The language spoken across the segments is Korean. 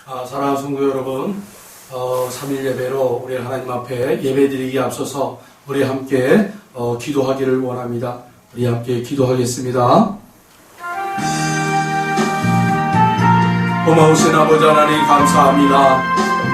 사랑하는 성도 여러분, 3일 예배로 우리 하나님 앞에 예배드리기 앞서서 우리 함께 기도하기를 원합니다. 우리 함께 기도하겠습니다. 고마우신 아버지 하나님 감사합니다.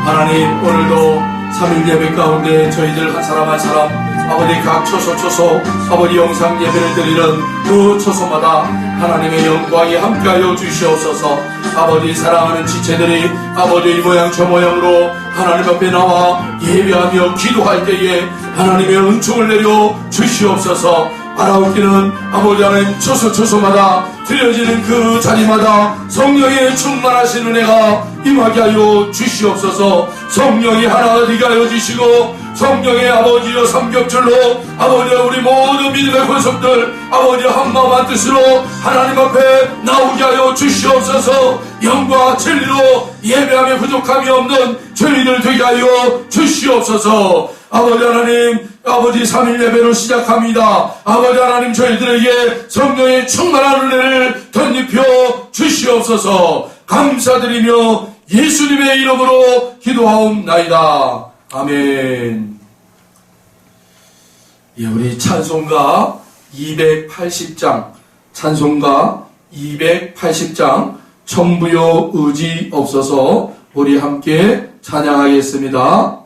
하나님, 오늘도 3일 예배 가운데 저희들 한 사람 한 사람 아버지 각 처소 아버지 영상 예배를 드리는 그 처소마다 하나님의 영광이 함께하여 주시옵소서. 아버지 사랑하는 지체들이 아버지 이 모양 저 모양으로 하나님 앞에 나와 예배하며 기도할 때에 하나님의 은총을 내려 주시옵소서. 알아오기는 아버지 하나님 처소마다 들려지는 그 자리마다 성령의 충만하신 은혜가 임하게 하여 주시옵소서. 성령이 하나 되게 하여 주시고 성령의 아버지여 삼겹줄로 아버지 우리 모든 믿음의 권속들 아버지 한마음 한뜻으로 하나님 앞에 나오게 하여 주시옵소서. 영과 진리로 예배하며 부족함이 없는 저희들 되게 하여 주시옵소서. 아버지 하나님, 아버지 3일 예배로 시작합니다. 아버지 하나님, 저희들에게 성령의 충만한 은혜를 덧입혀 주시옵소서. 감사드리며 예수님의 이름으로 기도하옵나이다. 아멘. 예, 우리 찬송가 280장, 찬송가 280장, 천부요 의지 없어서 우리 함께 찬양하겠습니다.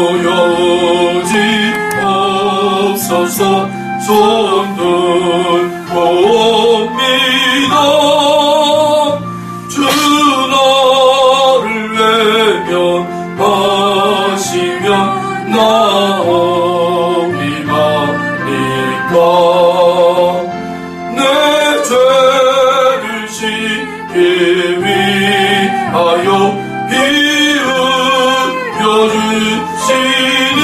모여오지 없어서 손 들고 옵니다. 주 나를 외면하시면 나오리마니까. 내 죄를 씻기 위하여 주시니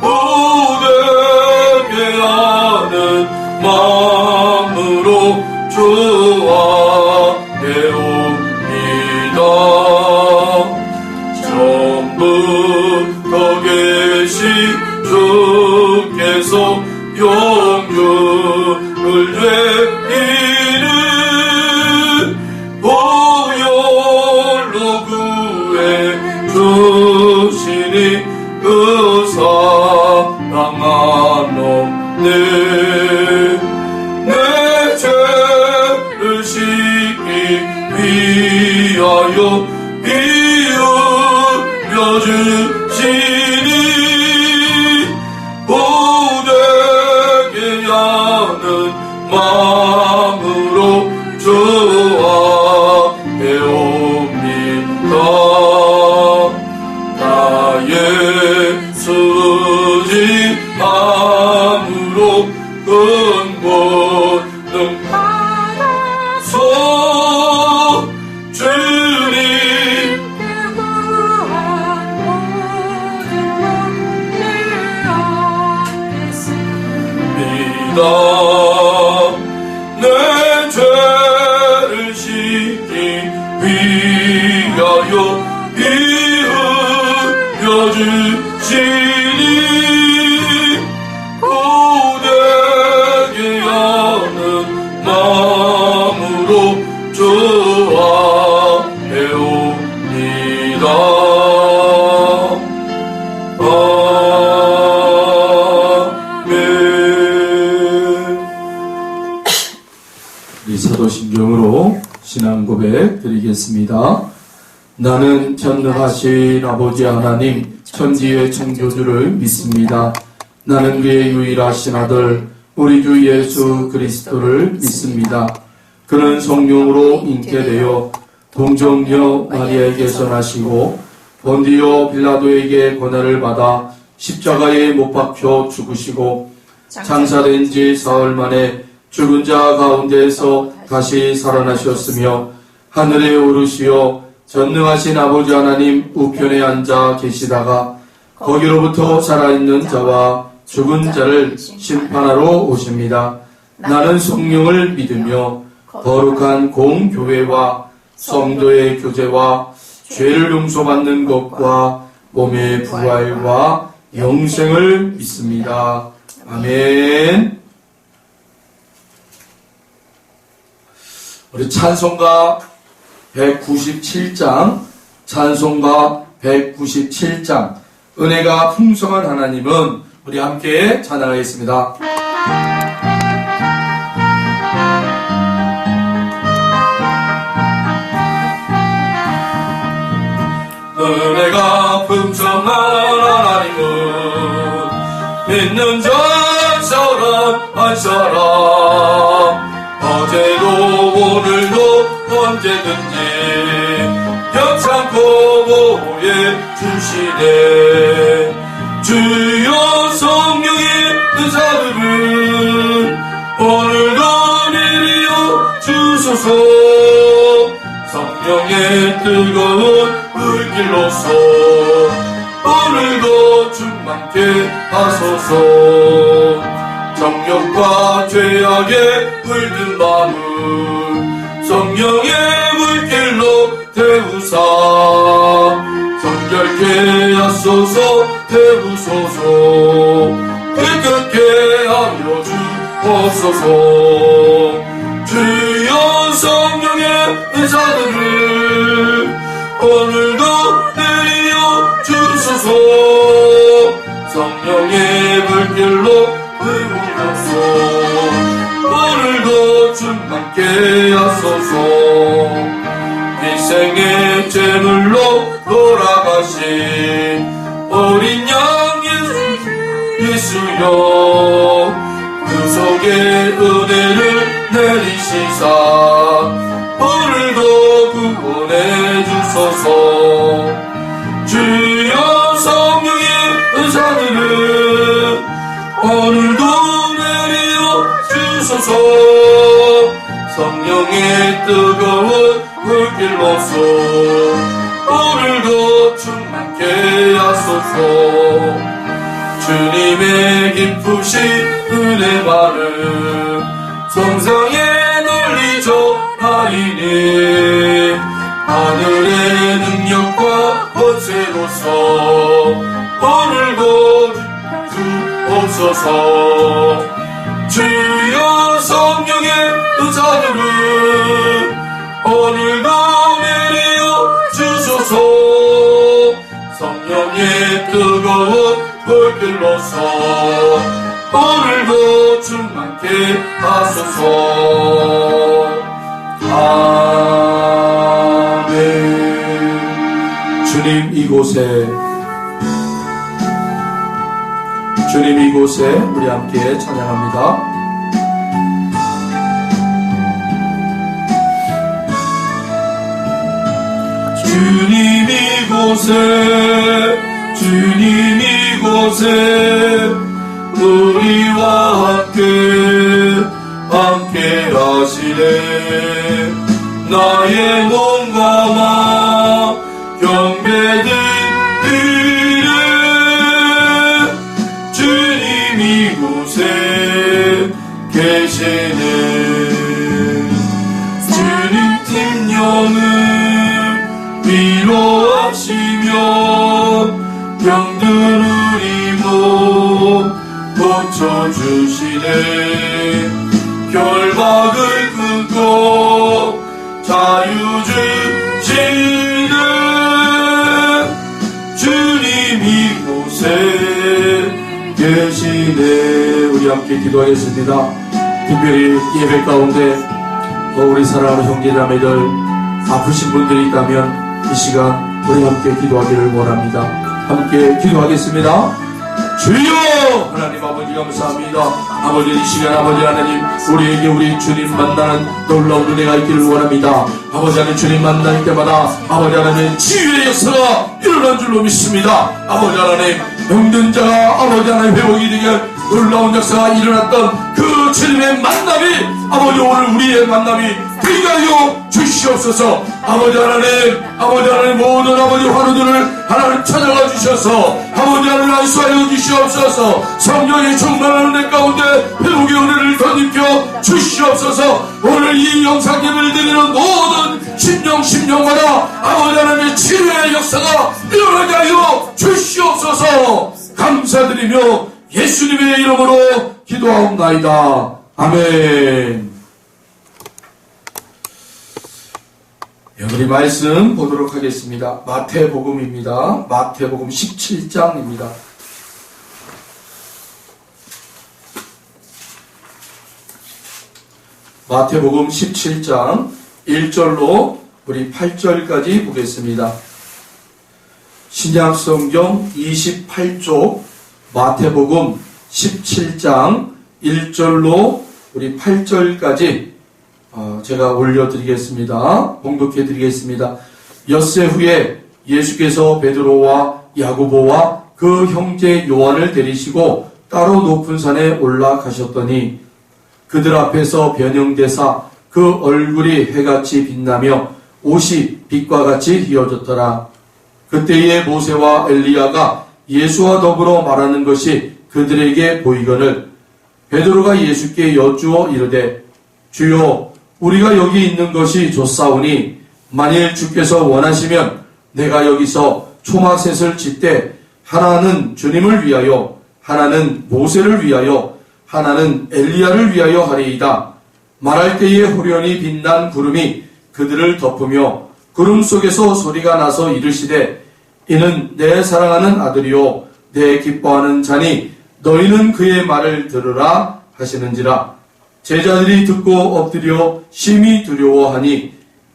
모두에게 하는 마음으로 좋아해옵니다. 처음부터 계신 주께서 영육을 되기를 보혈로 구해 주시니 그 사랑한 놈네. 내 죄를 씻기 위하여 비우려 주시니 모두에게 하는 마음으로 좋아해옵니다. 나의 수지함으로 근본능 받아서 주님 믿어. 내 죄를 씻기 위하여 주시니 고되게 하는 마음으로 좋아해옵니다. 아멘. 우리 사도신경으로 신앙 고백 드리겠습니다. 나는 전능하신 아버지 하나님 천지의 창조주를 믿습니다. 나는 그의 유일하신 아들 우리 주 예수 그리스도를 믿습니다. 그는 성령으로 잉태되어 동정녀 마리아에게서 나시고 본디오 빌라도에게 고난을 받아 십자가에 못 박혀 죽으시고 장사된 지 사흘 만에 죽은 자 가운데에서 다시 살아나셨으며 하늘에 오르시어 전능하신 아버지 하나님 우편에 앉아 계시다가 거기로부터 살아있는 자와 죽은 자를 심판하러 오십니다. 나는 성령을 믿으며 거룩한 공교회와 성도의 교제와 죄를 용서받는 것과 몸의 부활과 영생을 믿습니다. 아멘. 우리 찬송가 197장, 찬송가 197장, 은혜가 풍성한 하나님은 우리 함께 찬양하겠습니다. 은혜가 풍성한 하나님은 믿는 자 한 사람 한 사람 어제도 오늘도 언제든지 격창고 보호해 주시네. 주여 성령의 은사들은 오늘도 내려 주소서. 성령의 뜨거운 불길로서 오늘도 충만케 하소서. 정욕과 죄악에 물든 마음 성령의 물길로 태우사 정결케 하소서. 태우소서. 깨끗게 하여 주옵소서. 주여 성령의 은사들을 오늘도 내려 주소서. 성령의 불길로 태우소서. 오늘도 충만케 하소서. 일생의 제물로 돌아가신 어린 양 예수여 그 속에 은혜를 내리시사 오늘도 구원해 주소서. 주여 성령의 은사들을 오늘도 내려 주소서. 성령의 뜨거운 불길로서 오늘도 충만케 하소서. 주님의 기쁘신 은혜만을 성상에 널리 전하리니 하늘의 능력과 권세로서 오늘도 주옵소서. 주여 성령의 은사들은 오늘도 내려 주소서. 성령의 뜨거운 불길로서 오늘도 충만케 하소서. 아멘. 주님 이곳에 우리 함께 찬양합니다. 주님 이곳에 우리와 함께 하시네. 나의 몸과 마음 경배드리네. 주님 이곳에 계시네. 주님 tim령을 위로하시며 병든 우리 몸 고쳐주시네. 결박을 끊고 자유 주시네. 주님 이곳에 계시네. 우리 함께 기도하겠습니다. 특별히 예배 가운데 우리 사랑하는 형제자매들 아프신 분들이 있다면 이 시간 우리 함께 기도하기를 원합니다. 함께 기도하겠습니다. 주여 하나님 아버지 감사합니다. 아버지 이 시간 아버지 하나님 우리에게 우리 주님 만나는 놀라운 은혜가 있기를 원합니다. 아버지 하나님 주님 만날 때마다 아버지 하나님 치유의 역사가 일어난 줄로 믿습니다. 아버지 하나님 병든 자가 아버지 하나님 회복이 되게 놀라운 역사가 일어났던 그 주님의 만남이 아버지 오늘 우리의 만남이 되게 하여 주시옵소서. 아버지 하나님 모든 아버지 환우들을 하나님 찾아가 주셔서 아버지 하나님 안수하여 주시옵소서. 성령의 충만한 은혜 가운데 회복의 은혜를 덧입혀 주시옵소서. 오늘 이 영상 예배를 드리는 모든 심령마다 아버지 하나님의 하나님의 치료의 역사가 일어나게 하여 주시옵소서. 감사드리며 예수님의 이름으로 기도하옵나이다. 아멘. 우리 말씀 보도록 하겠습니다. 마태복음입니다. 마태복음 17장입니다. 마태복음 17장 1절로 우리 8절까지 보겠습니다. 신약성경 28쪽 마태복음 17장 1절로 우리 8절까지 제가 올려드리겠습니다. 봉독해드리겠습니다. 엿새 후에 예수께서 베드로와 야고보와 그 형제 요한을 데리시고 따로 높은 산에 올라가셨더니 그들 앞에서 변형되사 그 얼굴이 해같이 빛나며 옷이 빛과 같이 휘어졌더라. 그때에 모세와 엘리야가 예수와 더불어 말하는 것이 그들에게 보이거늘 베드로가 예수께 여쭈어 이르되 주여 우리가 여기 있는 것이 좋사오니 만일 주께서 원하시면 내가 여기서 초막셋을 짓되 하나는 주님을 위하여 하나는 모세를 위하여 하나는 엘리야를 위하여 하리이다. 말할 때에 호련히 빛난 구름이 그들을 덮으며 구름 속에서 소리가 나서 이르시되 이는 내 사랑하는 아들이요 내 기뻐하는 자니 너희는 그의 말을 들으라 하시는지라. 제자들이 듣고 엎드려 심히 두려워하니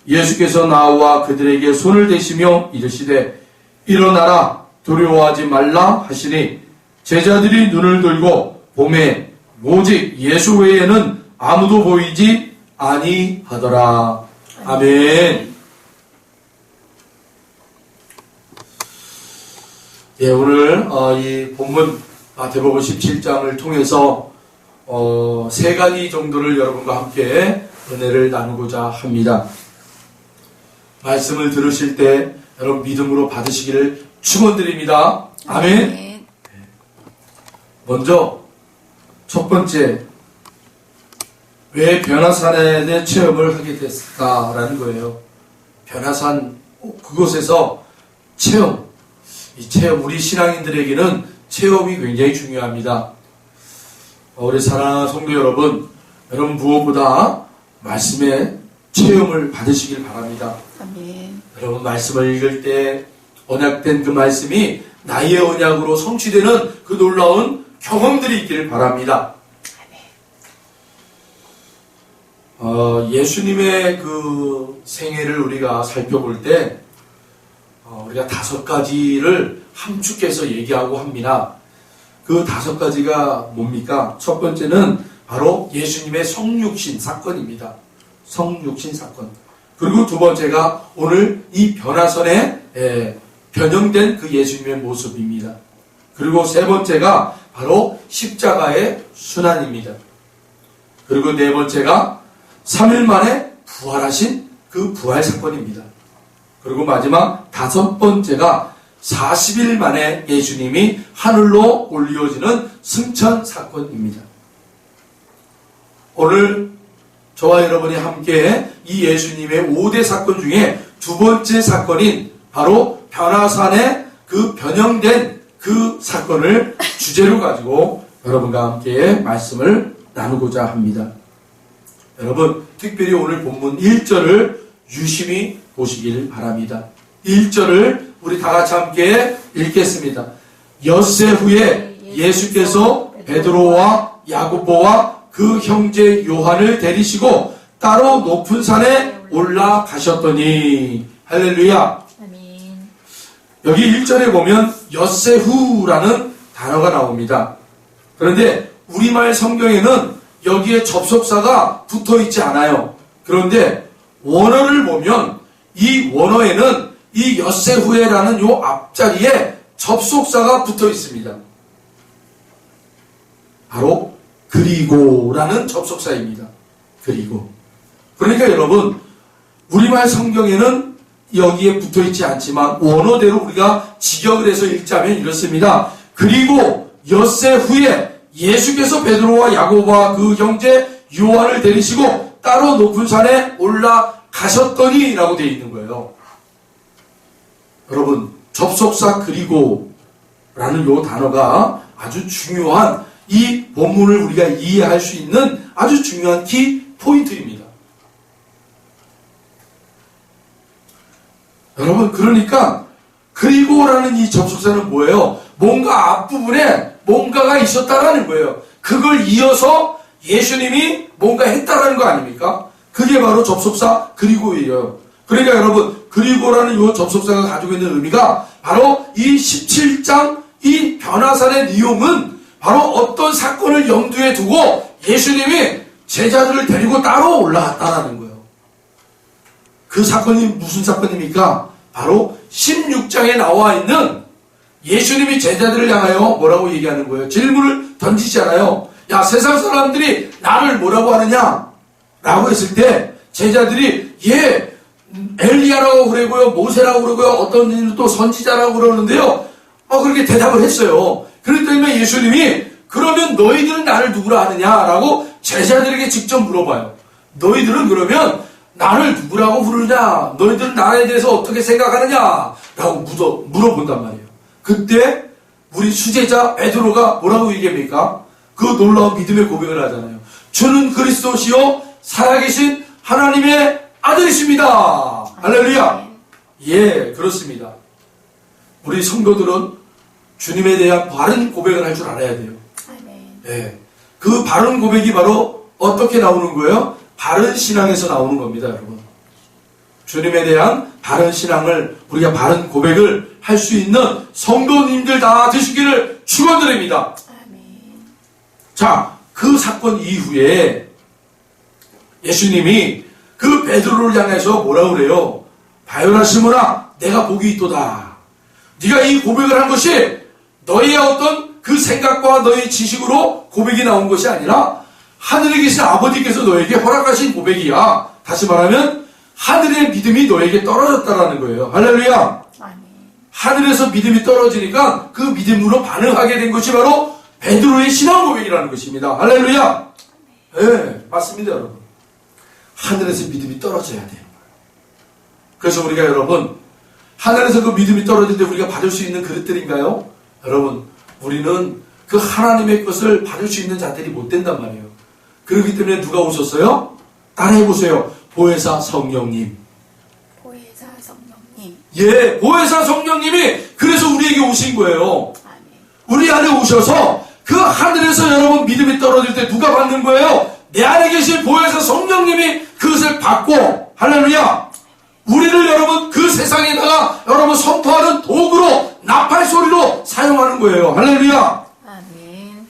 예수께서 나와 그들에게 손을 대시며 이르시되 일어나라 두려워하지 말라 하시니 제자들이 눈을 들고 보매 오직 예수 외에는 아무도 보이지 아니하더라. 아멘. 예, 오늘 이 본문 마태복음 17장을 통해서 세 가지 정도를 여러분과 함께 은혜를 나누고자 합니다. 말씀을 들으실 때 여러분 믿음으로 받으시기를 축원드립니다. 아멘. 먼저 첫 번째, 왜 변화산에 대해 체험을 하게 됐을까라는 거예요. 변화산 그곳에서 체험, 이 체험 우리 신앙인들에게는 체험이 굉장히 중요합니다. 우리 사랑하는 성도 여러분 무엇보다 말씀의 체험을 받으시길 바랍니다. 아멘. 여러분 말씀을 읽을 때 언약된 그 말씀이 나의 언약으로 성취되는 그 놀라운 경험들이 있기를 바랍니다. 예수님의 그 생애를 우리가 살펴볼 때 우리가 5가지를 함축해서 얘기하고 합니다. 그 5가지가 뭡니까? 첫 번째는 바로 예수님의 성육신 사건입니다. 성육신 사건. 그리고 두 번째가 오늘 이 변화선에 변형된 그 예수님의 모습입니다. 그리고 세 번째가 바로 십자가의 순환입니다. 그리고 네 번째가 3일 만에 부활하신 그 부활 사건입니다. 그리고 마지막 5번째가 40일 만에 예수님이 하늘로 올려지는 승천 사건입니다. 오늘 저와 여러분이 함께 이 예수님의 5대 사건 중에 두 번째 사건인 바로 변화산에 그 변형된 그 사건을 주제로 가지고 여러분과 함께 말씀을 나누고자 합니다. 여러분 특별히 오늘 본문 1절을 유심히 보시길 바랍니다. 1절을 우리 다 같이 함께 읽겠습니다. 엿새 후에 예수께서 베드로와 야고보와 그 형제 요한을 데리시고 따로 높은 산에 올라가셨더니 할렐루야. 아멘. 여기 1절에 보면 엿새 후라는 단어가 나옵니다. 그런데 우리말 성경에는 여기에 접속사가 붙어 있지 않아요. 그런데 원어를 보면 이 원어에는 이 엿새 후에라는 요 앞자리에 접속사가 붙어 있습니다. 바로 그리고라는 접속사입니다. 그리고. 그러니까 여러분 우리말 성경에는 여기에 붙어 있지 않지만 원어대로 우리가 직역을 해서 읽자면 이렇습니다. 그리고 엿새 후에 예수께서 베드로와 야고보와 그 형제 요한을 데리시고 따로 높은 산에 올라가셨더니 라고 되어 있는 거예요. 여러분, 접속사 그리고 라는 요 단어가 아주 중요한 이 본문을 우리가 이해할 수 있는 아주 중요한 키 포인트입니다. 여러분, 그러니까 그리고라는 이 접속사는 뭐예요? 뭔가 앞부분에 뭔가가 있었다라는 거예요. 그걸 이어서 예수님이 뭔가 했다라는 거 아닙니까? 그게 바로 접속사 그리고예요. 그러니까 여러분, 그리고라는 이 접속사가 가지고 있는 의미가 바로 이 17장 이 변화산의 내용은 바로 어떤 사건을 염두에 두고 예수님이 제자들을 데리고 따로 올라갔다라는 거예요. 그 사건이 무슨 사건입니까? 바로 16장에 나와 있는 예수님이 제자들을 향하여 뭐라고 얘기하는 거예요? 질문을 던지잖아요. 야, 세상 사람들이 나를 뭐라고 하느냐? 라고 했을 때 제자들이 엘리야라고 그러고요, 모세라고 그러고요, 어떤 이는 또 선지자라고 그러는데요. 그렇게 대답을 했어요. 그렇기 때문에 예수님이 그러면 너희들은 나를 누구라 하느냐라고 제자들에게 직접 물어봐요. 너희들은 그러면 나를 누구라고 부르냐? 너희들은 나에 대해서 어떻게 생각하느냐라고 물어본단 말이에요. 그때 우리 수제자 베드로가 뭐라고 얘기합니까? 그 놀라운 믿음의 고백을 하잖아요. 주는 그리스도시요 살아계신 하나님의 아들이십니다. 할렐루야. 예, 그렇습니다. 우리 성도들은 주님에 대한 바른 고백을 할 줄 알아야 돼요. 예, 그 바른 고백이 바로 어떻게 나오는 거예요? 바른 신앙에서 나오는 겁니다, 여러분. 주님에 대한 바른 신앙을, 우리가 바른 고백을 할 수 있는 성도님들 다 되시기를 축원드립니다. 자, 그 사건 이후에 예수님이 그 베드로를 향해서 뭐라고 그래요? 바요나 시몬아, 내가 복이 있도다. 네가 이 고백을 한 것이 너희의 어떤 그 생각과 너희 지식으로 고백이 나온 것이 아니라 하늘에 계신 아버지께서 너에게 허락하신 고백이야. 다시 말하면 하늘의 믿음이 너에게 떨어졌다라는 거예요. 할렐루야. 하늘에서 믿음이 떨어지니까 그 믿음으로 반응하게 된 것이 바로 베드로의 신앙 고백이라는 것입니다. 할렐루야. 네, 맞습니다, 여러분. 하늘에서 믿음이 떨어져야 돼요. 그래서 우리가 여러분, 하늘에서 그 믿음이 떨어질 때 우리가 받을 수 있는 그릇들인가요? 여러분, 우리는 그 하나님의 것을 받을 수 있는 자들이 못 된단 말이에요. 그렇기 때문에 누가 오셨어요? 따라해보세요. 보혜사 성령님. 보혜사 성령님. 예, 보혜사 성령님이 그래서 우리에게 오신 거예요. 우리 안에 오셔서 그 하늘에서 여러분 믿음이 떨어질 때 누가 받는 거예요? 내 안에 계신 보혜사 성령님이 그것을 받고, 할렐루야. 우리를 여러분 그 세상에다가 여러분 선포하는 도구로, 나팔 소리로 사용하는 거예요. 할렐루야. 아멘.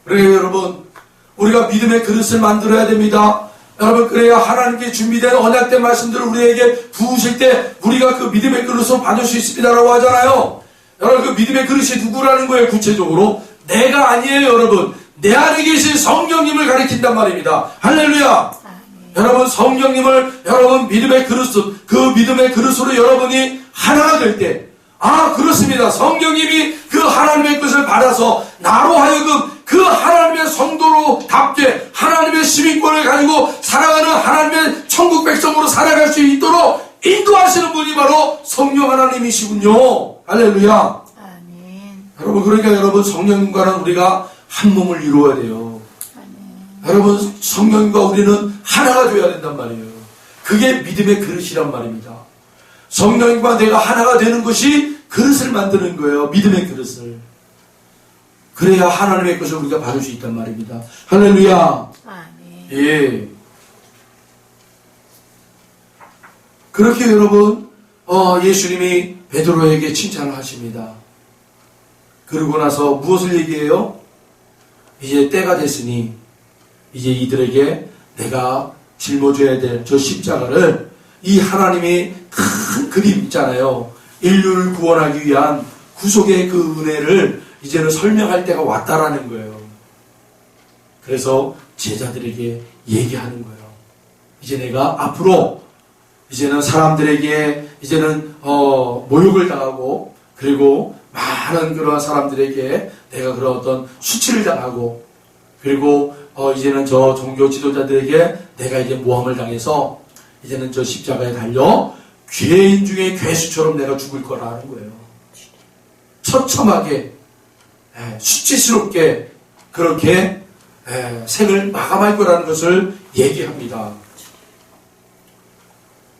그래요, 여러분. 우리가 믿음의 그릇을 만들어야 됩니다. 여러분, 그래야 하나님께 준비된 언약된 말씀들을 우리에게 부으실 때 우리가 그 믿음의 그릇으로 받을 수 있습니다라고 하잖아요. 여러분, 그 믿음의 그릇이 누구라는 거예요, 구체적으로? 내가 아니에요, 여러분. 내 안에 계신 성령님을 가리킨단 말입니다. 할렐루야. 여러분, 성령님을 여러분 믿음의 그릇, 그 믿음의 그릇으로 여러분이 하나가 될 때, 그렇습니다. 성령님이 그 하나님의 것을 받아서 나로 하여금 그 하나님의 성도로답게 하나님의 시민권을 가지고 살아가는 하나님의 천국 백성으로 살아갈 수 있도록 인도하시는 분이 바로 성령 하나님이시군요. 할렐루야. 아멘. 여러분, 그러니까 여러분 성령님과는 우리가 한 몸을 이루어야 돼요. 아멘. 여러분, 성령님과 우리는 하나가 되어야 된단 말이에요. 그게 믿음의 그릇이란 말입니다. 성령님과 내가 하나가 되는 것이 그릇을 만드는 거예요. 믿음의 그릇을. 그래야 하나님의 것을 우리가 받을 수 있단 말입니다. 할렐루야. 아멘. 예. 그렇게 여러분, 예수님이 베드로에게 칭찬을 하십니다. 그러고 나서 무엇을 얘기해요? 이제 때가 됐으니 이제 이들에게 내가 짊어져야 될 저 십자가를, 이 하나님의 큰 그림 있잖아요. 인류를 구원하기 위한 구속의 그 은혜를 이제는 설명할 때가 왔다라는 거예요. 그래서 제자들에게 얘기하는 거예요. 이제 내가 앞으로 이제는 사람들에게 이제는 모욕을 당하고, 그리고 많은 그러한 사람들에게 내가 그런 어떤 수치를 당하고, 그리고 이제는 저 종교 지도자들에게 내가 이제 모함을 당해서 이제는 저 십자가에 달려 죄인 중에 괴수처럼 내가 죽을 거라는 거예요. 처참하게 수치스럽게 그렇게 생을 마감할 거라는 것을 얘기합니다.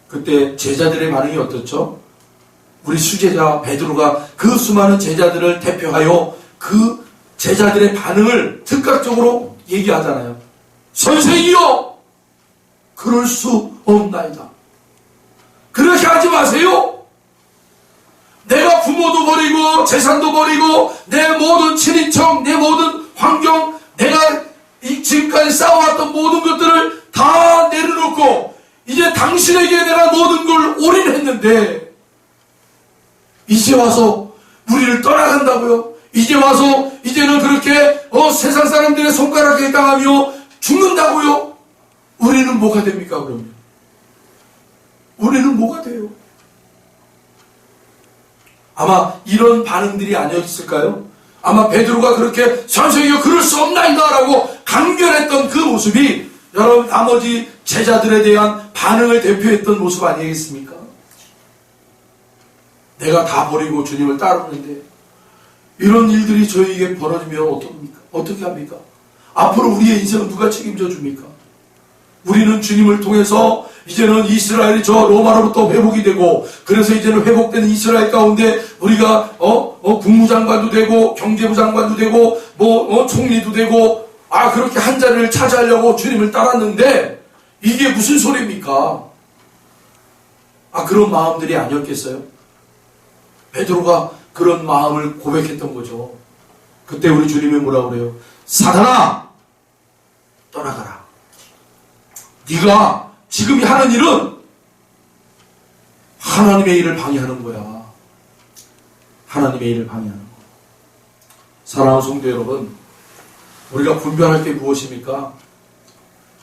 그때 제자들의 반응이 어떻죠? 우리 수제자 베드로가 그 수많은 제자들을 대표하여 그 제자들의 반응을 즉각적으로 얘기하잖아요. 선생이여, 그럴 수 없나이다. 그렇게 하지 마세요. 내가 부모도 버리고 재산도 버리고 내 모든 친인척, 내 모든 환경, 내가 지금까지 쌓아왔던 모든 것들을 다 내려놓고 이제 당신에게 내가 모든 걸 올인했는데 이제 와서 우리를 떠나간다고요? 이제 와서 이제는 그렇게 세상 사람들의 손가락에 당하며 죽는다고요? 우리는 뭐가 됩니까 그러면? 우리는 뭐가 돼요? 아마 이런 반응들이 아니었을까요? 아마 베드로가 그렇게 선생이여 그럴 수 없나이다 라고 강변했던 그 모습이 여러분 나머지 제자들에 대한 반응을 대표했던 모습 아니겠습니까? 내가 다 버리고 주님을 따르는데 이런 일들이 저희에게 벌어지면 어떻게 합니까? 앞으로 우리의 인생은 누가 책임져 줍니까? 우리는 주님을 통해서 이제는 이스라엘이 저 로마로부터 회복이 되고 그래서 이제는 회복된 이스라엘 가운데 우리가 국무장관도 되고 경제부 장관도 되고 총리도 되고 그렇게 한 자리를 차지하려고 주님을 따랐는데 이게 무슨 소리입니까? 그런 마음들이 아니었겠어요? 베드로가 그런 마음을 고백했던 거죠. 그때 우리 주님이 뭐라고 그래요? 사단아, 떠나가라. 네가 지금 하는 일은 하나님의 일을 방해하는 거야. 하나님의 일을 방해하는 거야. 사랑하는 성도 여러분, 우리가 분별할 게 무엇입니까?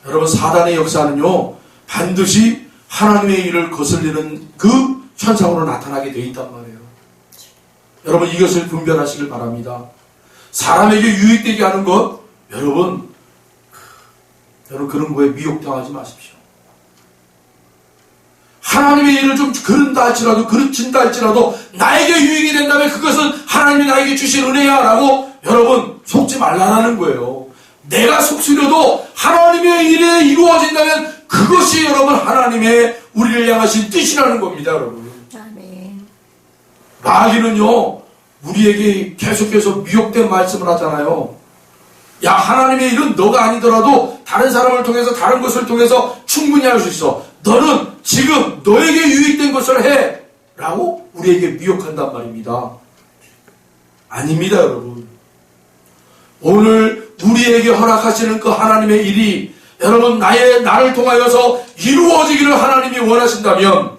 여러분, 사단의 역사는요 반드시 하나님의 일을 거슬리는 그 현상으로 나타나게 되어 있단 말이에요. 여러분, 이것을 분별하시길 바랍니다. 사람에게 유익되게 하는 것, 여러분 그런 거에 미혹당하지 마십시오. 하나님의 일을 좀 그른다 할지라도 그르친다 할지라도 나에게 유익이 된다면 그것은 하나님이 나에게 주신 은혜야 라고 여러분 속지 말라는 거예요. 내가 속쓰려도 하나님의 일에 이루어진다면 그것이 여러분 하나님의 우리를 향하신 뜻이라는 겁니다. 여러분, 아멘. 마귀는요 우리에게 계속해서 미혹된 말씀을 하잖아요. 야, 하나님의 일은 너가 아니더라도 다른 사람을 통해서 다른 것을 통해서 충분히 할 수 있어. 너는 지금 너에게 유익된 것을 해 라고 우리에게 미혹한단 말입니다. 아닙니다. 여러분, 오늘 우리에게 허락하시는 그 하나님의 일이 여러분 나를 통하여서 이루어지기를 하나님이 원하신다면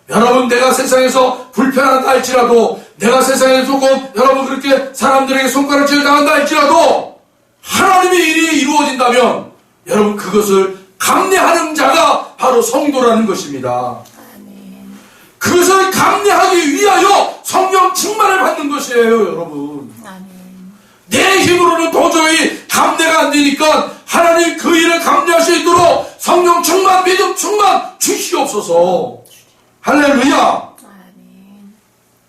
여러분, 내가 세상에서 불편하다 할지라도 내가 세상에 조금 여러분 그렇게 사람들에게 손가락질 당한다 할지라도 하나님의 일이 이루어진다면 여러분 그것을 감내하는 자가 바로 성도라는 것입니다. 아멘. 그것을 감내하기 위하여 성령 충만을 받는 것이에요. 여러분, 아멘. 내 힘으로는 도저히 감내가 안 되니까 하나님 그 일을 감내할 수 있도록 성령 충만, 믿음 충만 주시옵소서. 할렐루야. 아멘.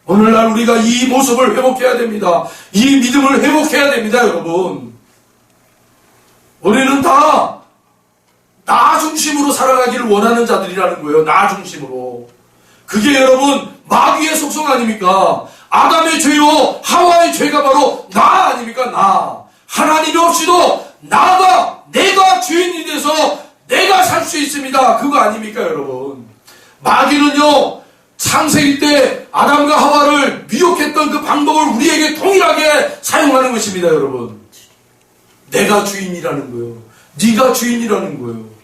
오늘날 우리가 이 모습을 회복해야 됩니다. 이 믿음을 회복해야 됩니다. 여러분, 우리는 다 나 중심으로 살아가기를 원하는 자들이라는 거예요. 나 중심으로. 그게 여러분 마귀의 속성 아닙니까? 아담의 죄요 하와의 죄가 바로 나 아닙니까? 나. 하나님이 없이도 나가 내가 주인이 돼서 내가 살 수 있습니다. 그거 아닙니까 여러분? 마귀는요 창세기 때 아담과 하와를 미혹했던 그 방법을 우리에게 동일하게 사용하는 것입니다. 여러분, 내가 주인이라는 거예요. 네가 주인이라는 거예요.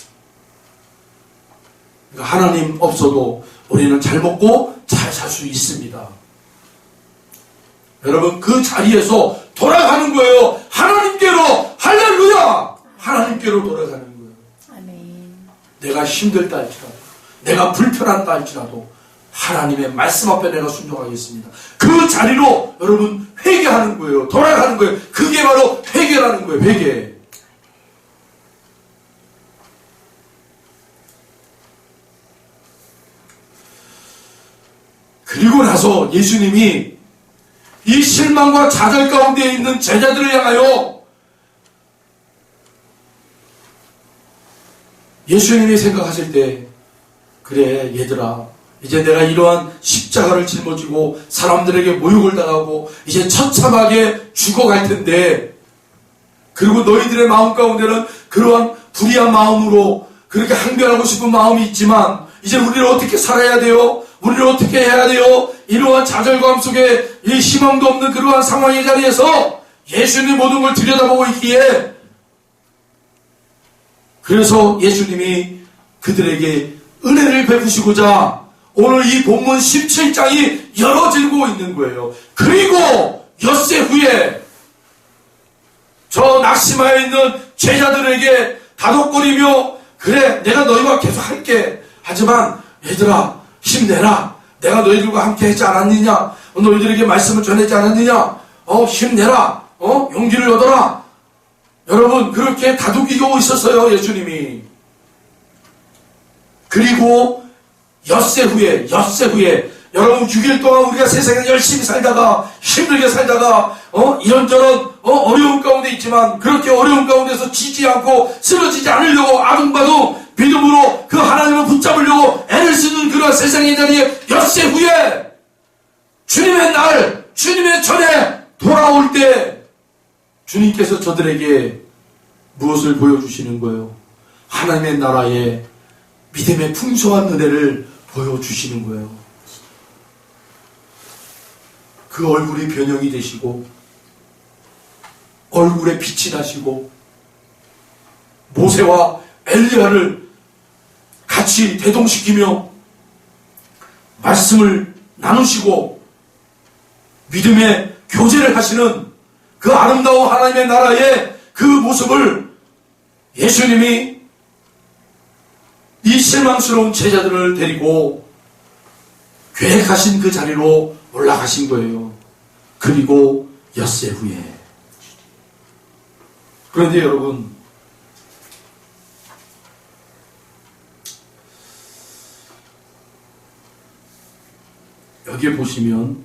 그러니까 하나님 없어도 우리는 잘 먹고 잘 살 수 있습니다. 여러분, 그 자리에서 돌아가는 거예요. 하나님께로. 할렐루야. 하나님께로 돌아가는 거예요. 아멘. 내가 힘들다 할지라도 내가 불편하다 할지라도 하나님의 말씀 앞에 내가 순종하겠습니다. 그 자리로 여러분 회개하는 거예요. 돌아가는 거예요. 그게 바로 회개라는 거예요. 회개. 그리고 나서 예수님이 이 실망과 좌절 가운데 있는 제자들을 향하여 예수님이 생각하실 때, 그래 얘들아, 이제 내가 이러한 십자가를 짊어지고 사람들에게 모욕을 당하고 이제 처참하게 죽어갈 텐데, 그리고 너희들의 마음 가운데는 그러한 불의한 마음으로 그렇게 항변하고 싶은 마음이 있지만 이제 우리는 어떻게 살아야 돼요? 우리는 어떻게 해야 돼요? 이러한 좌절감 속에 이 희망도 없는 그러한 상황의 자리에서 예수님 모든 걸 들여다보고 있기에, 그래서 예수님이 그들에게 은혜를 베푸시고자 오늘 이 본문 17장이 열어지고 있는 거예요. 그리고 엿새 후에 저 낙심하여 있는 제자들에게 다독거리며, 그래 내가 너희와 계속 할게, 하지만 얘들아 힘내라, 내가 너희들과 함께 하지 않았느냐, 너희들에게 말씀을 전하지 않았느냐, 힘내라, 용기를 얻어라. 여러분 그렇게 다독이고 있었어요 예수님이. 그리고 엿새 후에 여러분 6일 동안 우리가 세상에 열심히 살다가 힘들게 살다가 이런저런 어려운 가운데 있지만, 그렇게 어려운 가운데서 지지 않고 쓰러지지 않으려고 아둥바둥 믿음으로 그 하나님을 붙잡으려고 애를 쓰는 그런 세상의 자리에 엿새 후에 주님의 날, 주님의 전에 돌아올 때 주님께서 저들에게 무엇을 보여주시는 거예요? 하나님의 나라의 믿음의 풍성한 은혜를 보여주시는 거예요. 그 얼굴이 변형이 되시고 얼굴에 빛이 나시고 모세와 엘리야를 같이 대동시키며 말씀을 나누시고 믿음의 교제를 하시는 그 아름다운 하나님의 나라의 그 모습을 예수님이 이 실망스러운 제자들을 데리고 계획하신 그 자리로 올라가신 거예요. 그리고 엿새 후에. 그런데 여러분, 여기에 보시면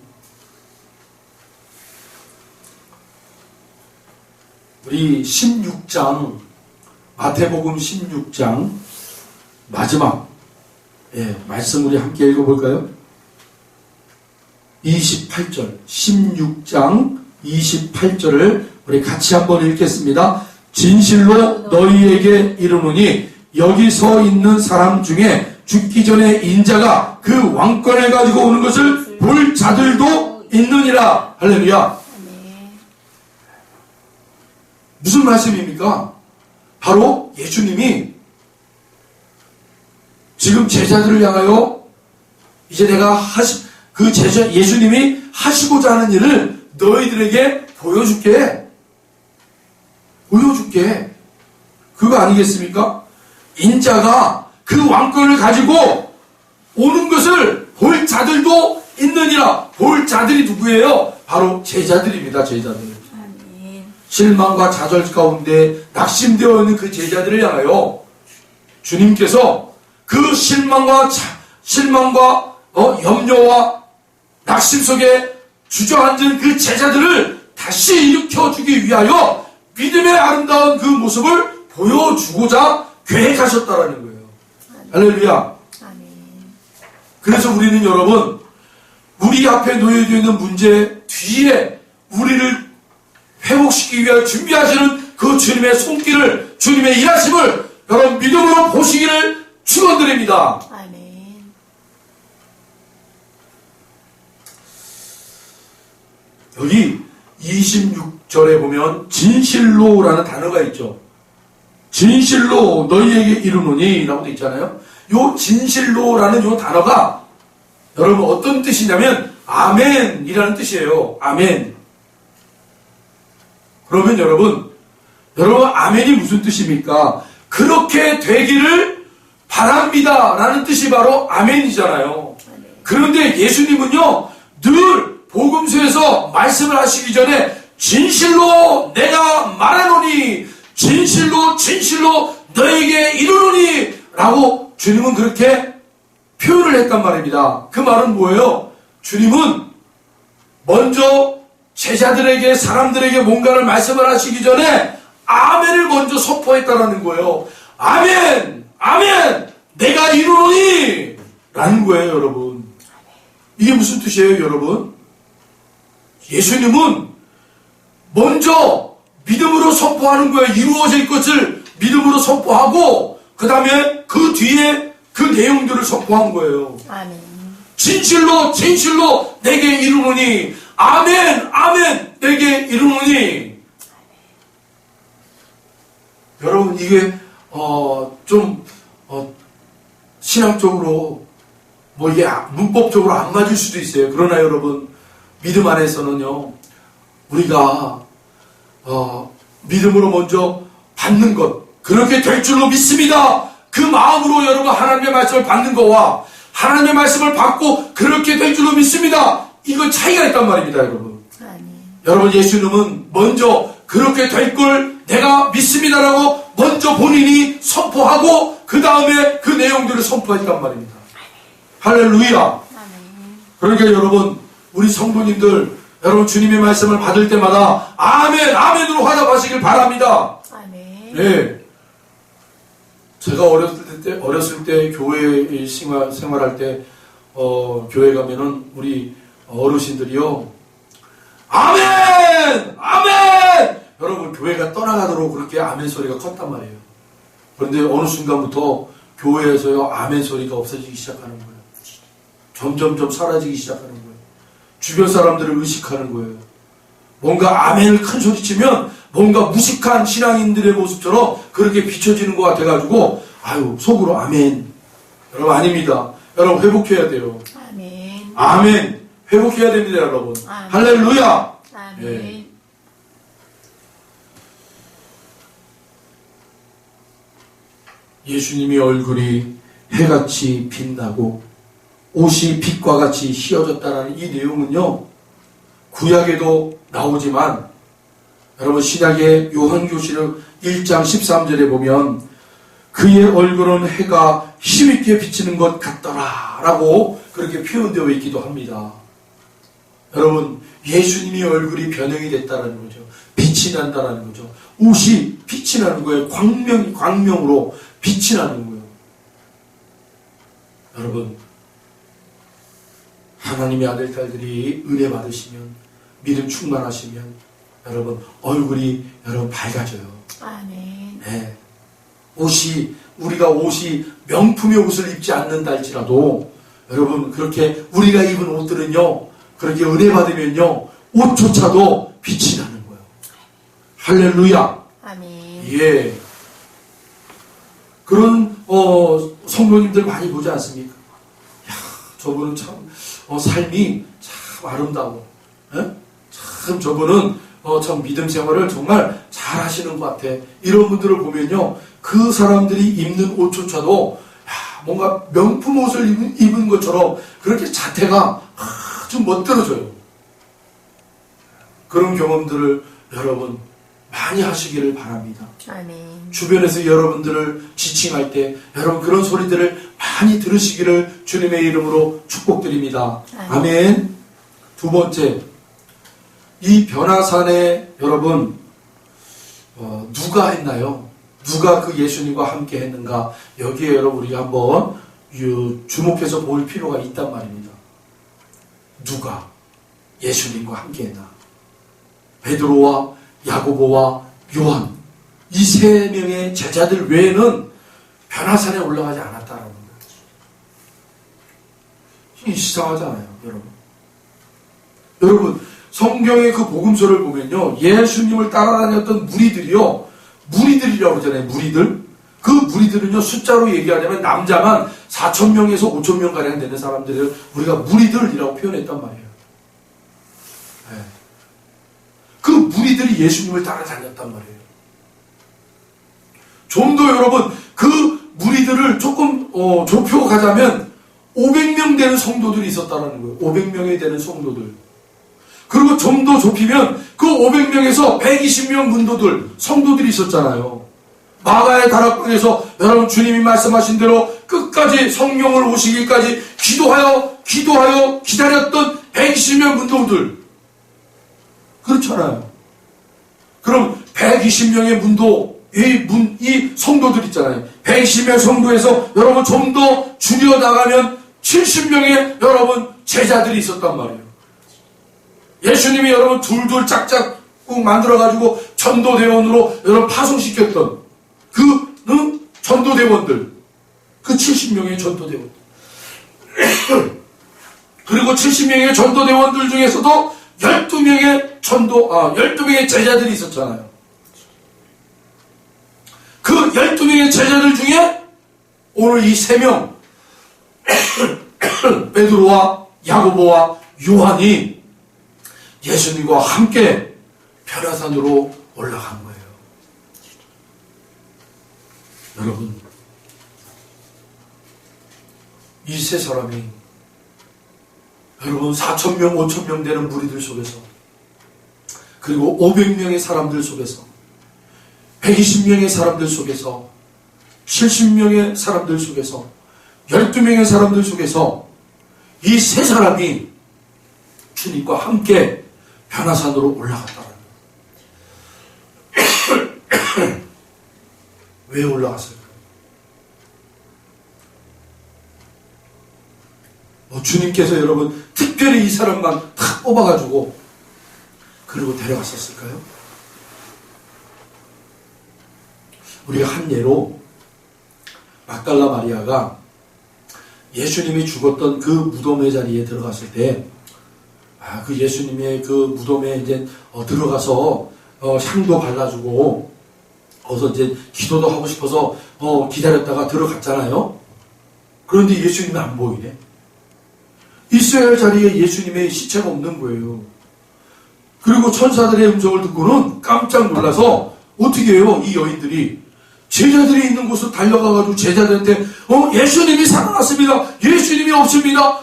우리 16장, 마태복음 16장 마지막 말씀 우리 함께 읽어볼까요? 28절, 16장 28절을 우리 같이 한번 읽겠습니다. 진실로 너희에게 이르노니 여기 서 있는 사람 중에 죽기 전에 인자가 그 왕권을 가지고 오는 것을 볼 자들도 있느니라. 할렐루야. 무슨 말씀입니까? 바로 예수님이 지금 제자들을 향하여 이제 내가 예수님이 하시고자 하는 일을 너희들에게 보여줄게. 그거 아니겠습니까? 인자가 그 왕권을 가지고 오는 것을 볼 자들도 있느니라. 볼 자들이 누구예요? 바로 제자들입니다. 제자들. 실망과 좌절 가운데 낙심되어 있는 그 제자들을 향하여 주님께서 그 실망과 염려와 낙심 속에 주저앉은 그 제자들을 다시 일으켜주기 위하여 믿음의 아름다운 그 모습을 보여주고자 계획하셨다라는 거예요. 할렐루야. 그래서 우리는 여러분, 우리 앞에 놓여져 있는 문제 뒤에 우리를 회복시키기 위해 준비하시는 그 주님의 손길을, 주님의 일하심을 여러분 믿음으로 보시기를 축원드립니다. 아멘. 여기 26절에 보면 진실로라는 단어가 있죠. 진실로 너희에게 이르노니 라고 되어 있잖아요. 요 진실로라는 요 단어가 여러분 어떤 뜻이냐면 아멘이라는 뜻이에요. 아멘. 그러면 여러분 아멘이 무슨 뜻입니까? 그렇게 되기를 바랍니다 라는 뜻이 바로 아멘이잖아요. 그런데 예수님은요 늘 복음서에서 말씀을 하시기 전에 진실로 내가 말하노니, 진실로 너에게 이르노니 라고 주님은 그렇게 표현을 했단 말입니다. 그 말은 뭐예요? 주님은 먼저 제자들에게, 사람들에게 뭔가를 말씀을 하시기 전에 아멘을 먼저 선포했다라는 거예요. 아멘! 아멘! 내가 이루노니! 라는 거예요, 여러분. 이게 무슨 뜻이에요, 여러분? 예수님은 먼저 믿음으로 선포하는 거예요. 이루어질 것을 믿음으로 선포하고 그 다음에 그 뒤에 그 내용들을 선포한 거예요. 아멘. 진실로 진실로 내게 이루노니 아멘 아멘 내게 이루노니. 여러분 이게 좀 신학적으로 뭐 이게 문법적으로 안 맞을 수도 있어요. 그러나 여러분 믿음 안에서는요 우리가 믿음으로 먼저 받는 것 그렇게 될 줄로 믿습니다. 그 마음으로 여러분 하나님의 말씀을 받는 거와 하나님의 말씀을 받고 그렇게 될 줄로 믿습니다. 이거 차이가 있단 말입니다, 여러분. 아멘. 여러분 예수님은 먼저 그렇게 될 걸 내가 믿습니다라고 먼저 본인이 선포하고 그 다음에 그 내용들을 선포했단 말입니다. 할렐루야. 아멘. 그러니까 여러분 우리 성도님들 여러분 주님의 말씀을 받을 때마다 아멘 아멘으로 화답하시길 바랍니다. 아멘. 네. 제가 어렸을 때 교회 생활할 때 교회 가면은 우리 어르신들이요 아멘 아멘 여러분 교회가 떠나가도록 그렇게 아멘 소리가 컸단 말이에요. 그런데 어느 순간부터 교회에서요 아멘 소리가 없어지기 시작하는 거예요. 점점점 사라지기 시작하는 거예요. 주변 사람들을 의식하는 거예요. 뭔가 아멘을 큰 소리 치면 뭔가 무식한 신앙인들의 모습처럼 그렇게 비춰지는 것 같아가지고 아유 속으로 아멘. 여러분 아닙니다. 여러분 회복해야 돼요. 아멘. 아멘. 회복해야 됩니다, 여러분. 아멘. 할렐루야. 아멘. 예. 예수님의 얼굴이 해같이 빛나고 옷이 빛과 같이 휘어졌다는 이 내용은요 구약에도 나오지만 여러분 신약의 요한교시록 1장 13절에 보면 그의 얼굴은 해가 힘있게 비치는 것 같더라 라고 그렇게 표현되어 있기도 합니다. 여러분 예수님의 얼굴이 변형이 됐다는 거죠. 빛이 난다는 거죠. 옷이 빛이 나는 거예요. 광명으로 빛이 나는 거예요. 여러분 하나님의 아들 딸들이 은혜 받으시면 믿음 충만하시면 여러분 얼굴이 여러분 밝아져요. 아멘. 네. 우리가 옷이 명품의 옷을 입지 않는다 할지라도 여러분 그렇게 우리가 입은 옷들은요 그렇게 은혜 받으면요 옷조차도 빛이 나는 거예요. 할렐루야. 아멘. 예. 그런 성도님들 많이 보지 않습니까? 야, 저분은 참 삶이 참 아름다워. 예? 참 저분은 참 믿음 생활을 정말 잘 하시는 것 같아. 이런 분들을 보면요 그 사람들이 입는 옷조차도 뭔가 명품 옷을 입은 것처럼 그렇게 자태가 아주 멋들어져요. 그런 경험들을 여러분 많이 하시기를 바랍니다. 아멘. 주변에서 여러분들을 지칭할 때 여러분 그런 소리들을 많이 들으시기를 주님의 이름으로 축복드립니다. 아멘. 두 번째, 이 변화산에 여러분 누가 했나요? 누가 그 예수님과 함께 했는가? 여기에 여러분 우리가 한번 주목해서 볼 필요가 있단 말입니다. 누가 예수님과 함께 했나? 베드로와 야고보와 요한 이 세 명의 제자들 외에는 변화산에 올라가지 않았다는 거예요. 이상하잖아요, 여러분. 여러분 성경의 그 복음서를 보면요 예수님을 따라다녔던 무리들이라고 하잖아요. 무리들. 그 무리들은요 숫자로 얘기하자면 남자만 4,000명에서 5,000명 가량 되는 사람들을 우리가 무리들이라고 표현했단 말이에요. 네. 그 무리들이 예수님을 따라다녔단 말이에요. 좀 더 여러분 그 무리들을 조금 좁혀가자면 500명 되는 성도들이 있었다는 거예요. 500명이 되는 성도들. 그리고 좀 더 좁히면 그 500명에서 120명 문도들, 성도들이 있었잖아요. 마가의 다락방에서 여러분 주님이 말씀하신 대로 끝까지 성령을 오시기까지 기도하여 기다렸던 120명 문도들. 그렇잖아요. 그럼 120명의 문도, 이 성도들 있잖아요. 120명 성도에서 여러분 좀 더 줄여 나가면 70명의 여러분 제자들이 있었단 말이에요. 예수님이 여러분 둘둘 짝짝 꾹 만들어가지고 전도대원으로 여러분 파송시켰던 그 전도대원들, 그 70명의 전도대원들. 그리고 70명의 전도대원들 중에서도 12명의 12명의 제자들이 있었잖아요. 그 12명의 제자들 중에 오늘 이 3명, 베드로와 야고보와 요한이 예수님과 함께 변화산으로 올라간 거예요. 여러분, 이 세 사람이 여러분 4,000명, 5,000명 되는 무리들 속에서, 그리고 500명의 사람들 속에서, 120명의 사람들 속에서, 70명의 사람들 속에서, 12명의 사람들 속에서 이 세 사람이 주님과 함께 변화산으로 올라갔다는 거예요. 왜 올라갔을까요? 주님께서 여러분 특별히 이 사람만 탁 뽑아가지고 그리고 데려갔었을까요? 우리가 한 예로 막달라 마리아가 예수님이 죽었던 그 무덤의 자리에 들어갔을 때, 그 예수님의 그 무덤에 이제 들어가서 향도 발라주고 어서 이제 기도도 하고 싶어서 기다렸다가 들어갔잖아요. 그런데 예수님이 안 보이네. 있어야 할 자리에 예수님의 시체가 없는 거예요. 그리고 천사들의 음성을 듣고는 깜짝 놀라서 어떻게 해요? 이 여인들이 제자들이 있는 곳으로 달려가가지고 제자들한테 예수님이 살아났습니다. 예수님이 없습니다.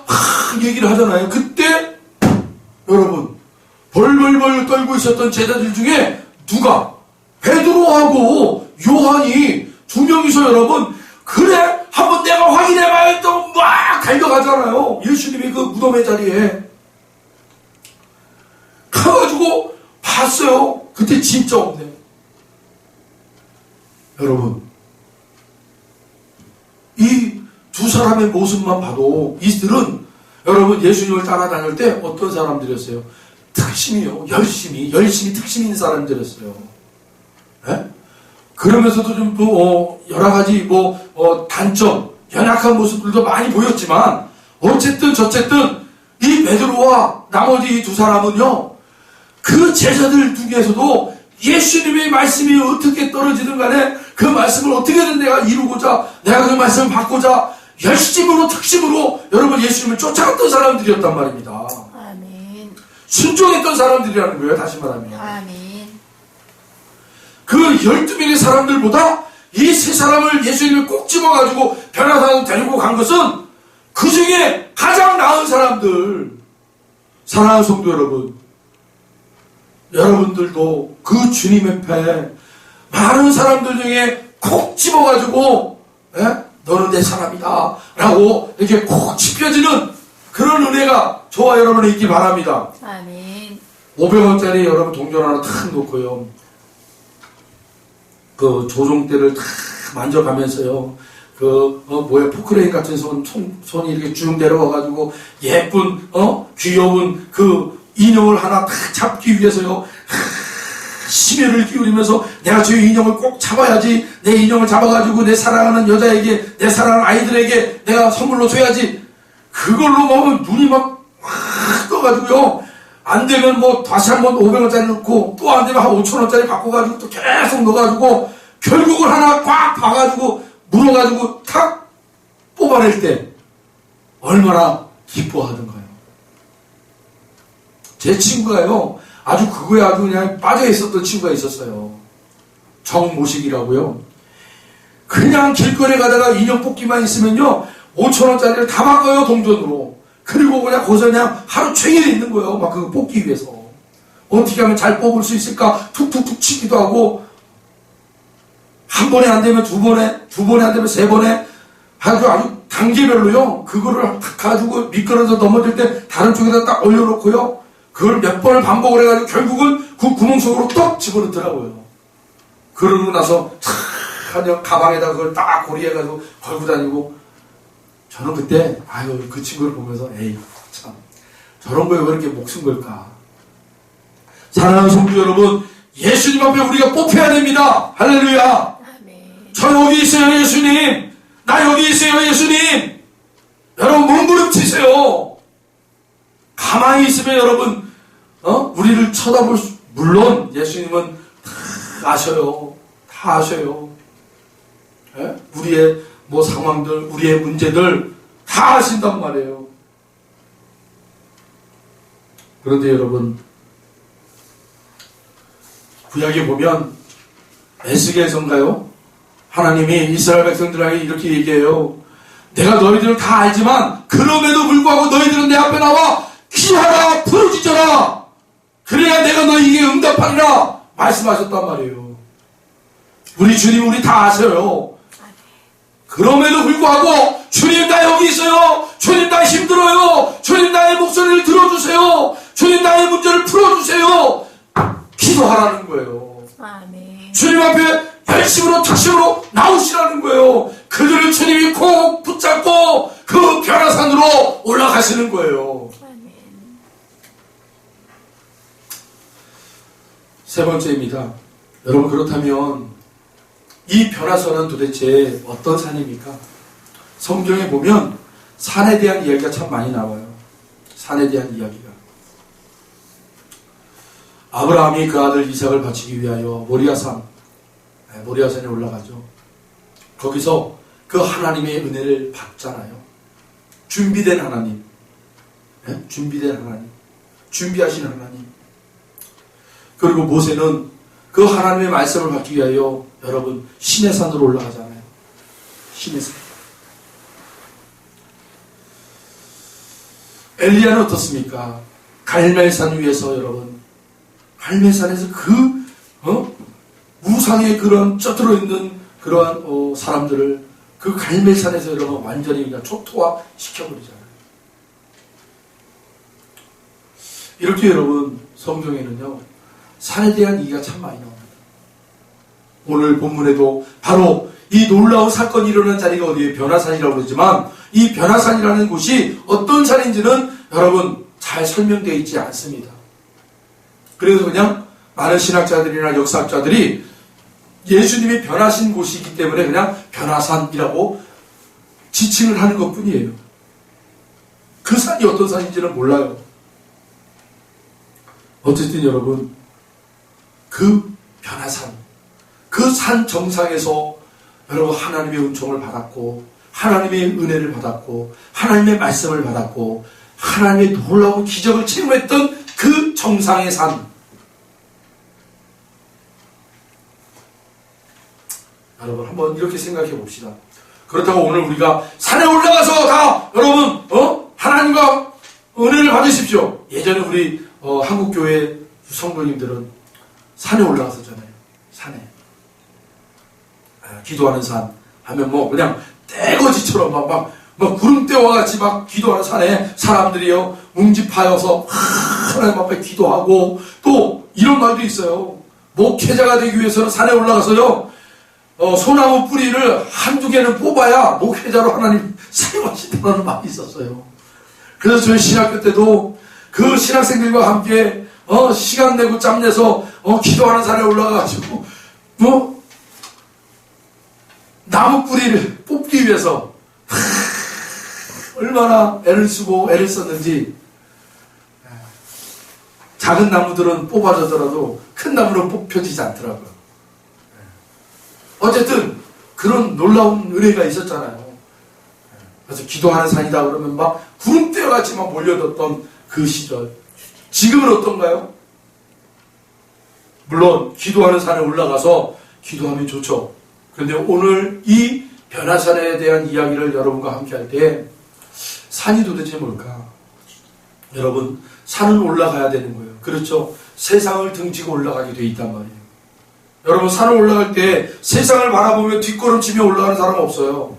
얘기를 하잖아요. 그때 여러분 벌벌벌 떨고 있었던 제자들 중에 누가? 베드로하고 요한이 두 명이서 여러분, 그래 한번 내가 확인해봐야 또 막 달려가잖아요. 예수님이 그 무덤의 자리에 가가지고 봤어요. 그때 진짜 없네. 여러분, 이 두 사람의 모습만 봐도 이들은 여러분 예수님을 따라다닐 때 어떤 사람들이었어요? 특심이요. 열심히 특심 있는 사람들이었어요. 네? 그러면서도 좀 여러 가지 단점, 연약한 모습들도 많이 보였지만 어쨌든 이 베드로와 나머지 두 사람은요, 그 제자들 중에서도 예수님의 말씀이 어떻게 떨어지든 간에 그 말씀을 어떻게든 내가 이루고자, 내가 그 말씀을 받고자 열심으로 특심으로 여러분 예수님을 쫓아갔던 사람들이었단 말입니다. 아멘. 순종했던 사람들이라는 거예요. 다시 말하면 아멘. 그 12명의 사람들보다 이 세 사람을 예수님을 꼭 집어가지고 변화산으로 데리고 간 것은 그 중에 가장 나은 사람들. 사랑하는 성도 여러분, 여러분들도 그 주님 앞에 많은 사람들 중에 콕 집어가지고 너는 내 사람이다 라고 이렇게 콕 짚혀지는 그런 은혜가 저와 여러분에 있기 바랍니다. 아멘. 500원짜리 여러분 동전 하나 탁 놓고요, 그 조종대를 탁 만져가면서요, 포크레인 같은 손이 이렇게 쭉 내려와가지고 예쁜 귀여운 그 인형을 하나 탁 잡기 위해서요, 심혈을 기울이면서 내가 저 인형을 꼭 잡아야지, 내 인형을 잡아가지고 내 사랑하는 여자에게, 내 사랑하는 아이들에게 내가 선물로 줘야지. 그걸로 보면 눈이 막 떠가지고요, 안 되면 다시 한번 500원짜리 넣고, 또 안 되면 한 5,000원짜리 바꿔가지고 또 계속 넣어가지고 결국은 하나 꽉 봐가지고 물어가지고 탁 뽑아낼 때 얼마나 기뻐하던가요. 제 친구가요, 아주 그거에 아주 그냥 빠져 있었던 친구가 있었어요. 정모식이라고요. 그냥 길거리에 가다가 인형 뽑기만 있으면요, 5,000원짜리를 다 바꿔요, 동전으로. 그리고 거기서 그냥 하루 종일 있는 거예요. 막 그거 뽑기 위해서. 어떻게 하면 잘 뽑을 수 있을까? 툭툭툭 치기도 하고, 한 번에 안 되면 두 번에 안 되면 세 번에 아주 단계별로요, 그거를 탁 가지고 미끄러져 넘어질 때 다른 쪽에다 딱 올려놓고요, 그걸 몇 번을 반복을 해가지고 결국은 그 구멍 속으로 떡 집어넣더라고요. 그러고 나서 그냥 가방에다 그걸 딱 고리해가지고 걸고 다니고, 저는 그때 아유 그 친구를 보면서 에이 참 저런 거에 왜 이렇게 목숨 걸까. 사랑하는 성도 여러분, 예수님 앞에 우리가 뽑혀야 됩니다. 할렐루야. 아멘. 저 여기 있어요 예수님, 나 여기 있어요 예수님. 여러분 몸부림치세요. 가만히 있으면 여러분 우리를 쳐다볼 수, 물론 예수님은 다 아셔요. 다 아셔요. 예? 우리의 뭐 상황들, 우리의 문제들 다 아신단 말이에요. 그런데 여러분, 구약에 보면 에스겔서인가요? 하나님이 이스라엘 백성들에게 이렇게 얘기해요. 내가 너희들을 다 알지만 그럼에도 불구하고 너희들은 내 앞에 나와 기도하라, 부르짖어라. 그래야 내가 너희에게 응답하리라 말씀하셨단 말이에요. 우리 주님 우리 다 아셔요. 그럼에도 불구하고 주님 나 여기 있어요. 주님 나 힘들어요. 주님 나의 목소리를 들어주세요. 주님 나의 문제를 풀어주세요. 기도하라는 거예요. 아멘. 주님 앞에 열심으로 특심으로 나오시라는 거예요. 그들을 주님이 꼭 붙잡고 그 변화산으로 올라가시는 거예요. 아멘. 세 번째입니다. 여러분, 그렇다면 이 변화산은 도대체 어떤 산입니까? 성경에 보면 산에 대한 이야기가 참 많이 나와요. 산에 대한 이야기가. 아브라함이 그 아들 이삭을 바치기 위하여 모리아산에 올라가죠. 거기서 그 하나님의 은혜를 받잖아요. 준비된 하나님. 준비된 하나님. 준비하신 하나님. 그리고 모세는 그 하나님의 말씀을 받기 위하여 여러분 시내산으로 올라가잖아요. 시내산. 엘리야는 어떻습니까? 갈멜산 위에서 여러분, 갈멜산에서 그 우상의 그런 쩌들어 있는 그러한 사람들을 그 갈멜산에서 여러분 완전히 그냥 초토화 시켜버리잖아요. 이렇게 여러분 성경에는요 산에 대한 얘기가 참 많이 나옵니다. 오늘 본문에도 바로 이 놀라운 사건이 일어난 자리가 어디에 변화산이라고 그러지만 이 변화산이라는 곳이 어떤 산인지는 여러분 잘 설명되어 있지 않습니다. 그래서 그냥 많은 신학자들이나 역사학자들이 예수님이 변하신 곳이기 때문에 그냥 변화산이라고 지칭을 하는 것 뿐이에요. 그 산이 어떤 산인지는 몰라요. 어쨌든 여러분, 그 변화산, 그 산 정상에서 여러분 하나님의 은총을 받았고 하나님의 은혜를 받았고 하나님의 말씀을 받았고 하나님의 놀라운 기적을 체험했던 그 정상의 산. 여러분 한번 이렇게 생각해 봅시다. 그렇다고 오늘 우리가 산에 올라가서 다 여러분 하나님과 은혜를 받으십시오. 예전에 우리 한국교회 성도님들은 산에 올라갔었잖아요. 산에 기도하는 산 하면 뭐 그냥 떼거지처럼 막 구름대와 같이 막 기도하는 산에 사람들이요 웅집하여서 하나님 앞에 기도하고 또 이런 말도 있어요. 목회자가 되기 위해서는 산에 올라가서요 소나무 뿌리를 한두 개는 뽑아야 목회자로 하나님 사용하신다는 말이 있었어요. 그래서 저희 신학교 때도 그 신학생들과 함께 시간 내고 짬 내서 기도하는 산에 올라가가지고 나무 뿌리를 뽑기 위해서 얼마나 애를 쓰고 애를 썼는지. 작은 나무들은 뽑아져더라도 큰 나무는 뽑혀지지 않더라고요. 어쨌든 그런 놀라운 은혜가 있었잖아요. 그래서 기도하는 산이다 그러면 막 구름대같이 막 몰려들었던 그 시절. 지금은 어떤가요? 물론 기도하는 산에 올라가서 기도하면 좋죠. 그런데 오늘 이 변화산에 대한 이야기를 여러분과 함께 할 때 산이 도대체 뭘까? 여러분, 산은 올라가야 되는 거예요. 그렇죠? 세상을 등지고 올라가게 돼 있단 말이에요. 여러분, 산을 올라갈 때 세상을 바라보며 뒷걸음치며 올라가는 사람 없어요.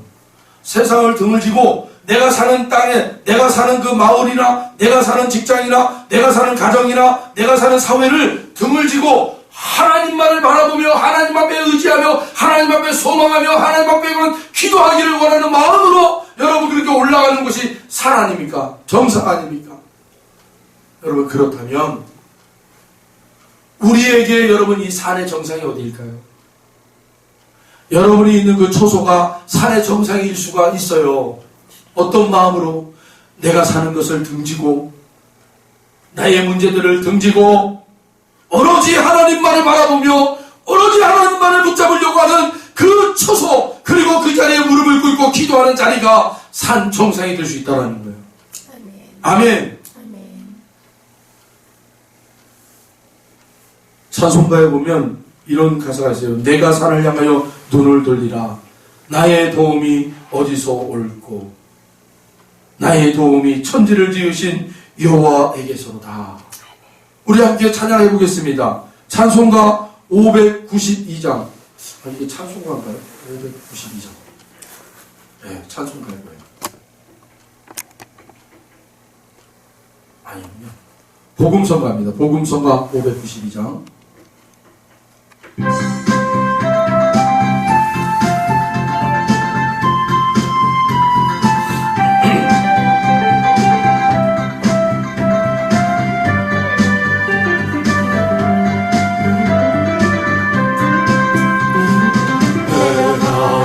세상을 등을 지고 내가 사는 땅에, 내가 사는 그 마을이나 내가 사는 직장이나 내가 사는 가정이나 내가 사는 사회를 등을 지고 하나님만을 바라보며 하나님 앞에 의지하며 하나님 앞에 소망하며 하나님 앞에 기도하기를 원하는 마음으로 여러분 그렇게 올라가는 것이 산 아닙니까? 정상 아닙니까? 여러분 그렇다면 우리에게 여러분 이 산의 정상이 어디일까요? 여러분이 있는 그 초소가 산의 정상일 수가 있어요. 어떤 마음으로? 내가 사는 것을 등지고 나의 문제들을 등지고 오로지 하나님만을 바라보며 오로지 하나님만을 붙잡으려고 하는 그 초소, 그리고 그 자리에 무릎을 꿇고 기도하는 자리가 산 정상이 될 수 있다는 거예요. 아멘. 아멘. 찬송가에 보면 이런 가사가 있어요. 내가 산을 향하여 눈을 돌리라. 나의 도움이 어디서 올고 나의 도움이 천지를 지으신 여호와에게서로다. 우리 함께 찬양해 보겠습니다. 찬송가 592장. 이게 찬송가인가요? 592장. 네, 찬송가일 거예요. 아니군요. 복음성가입니다. 복음성가 592장.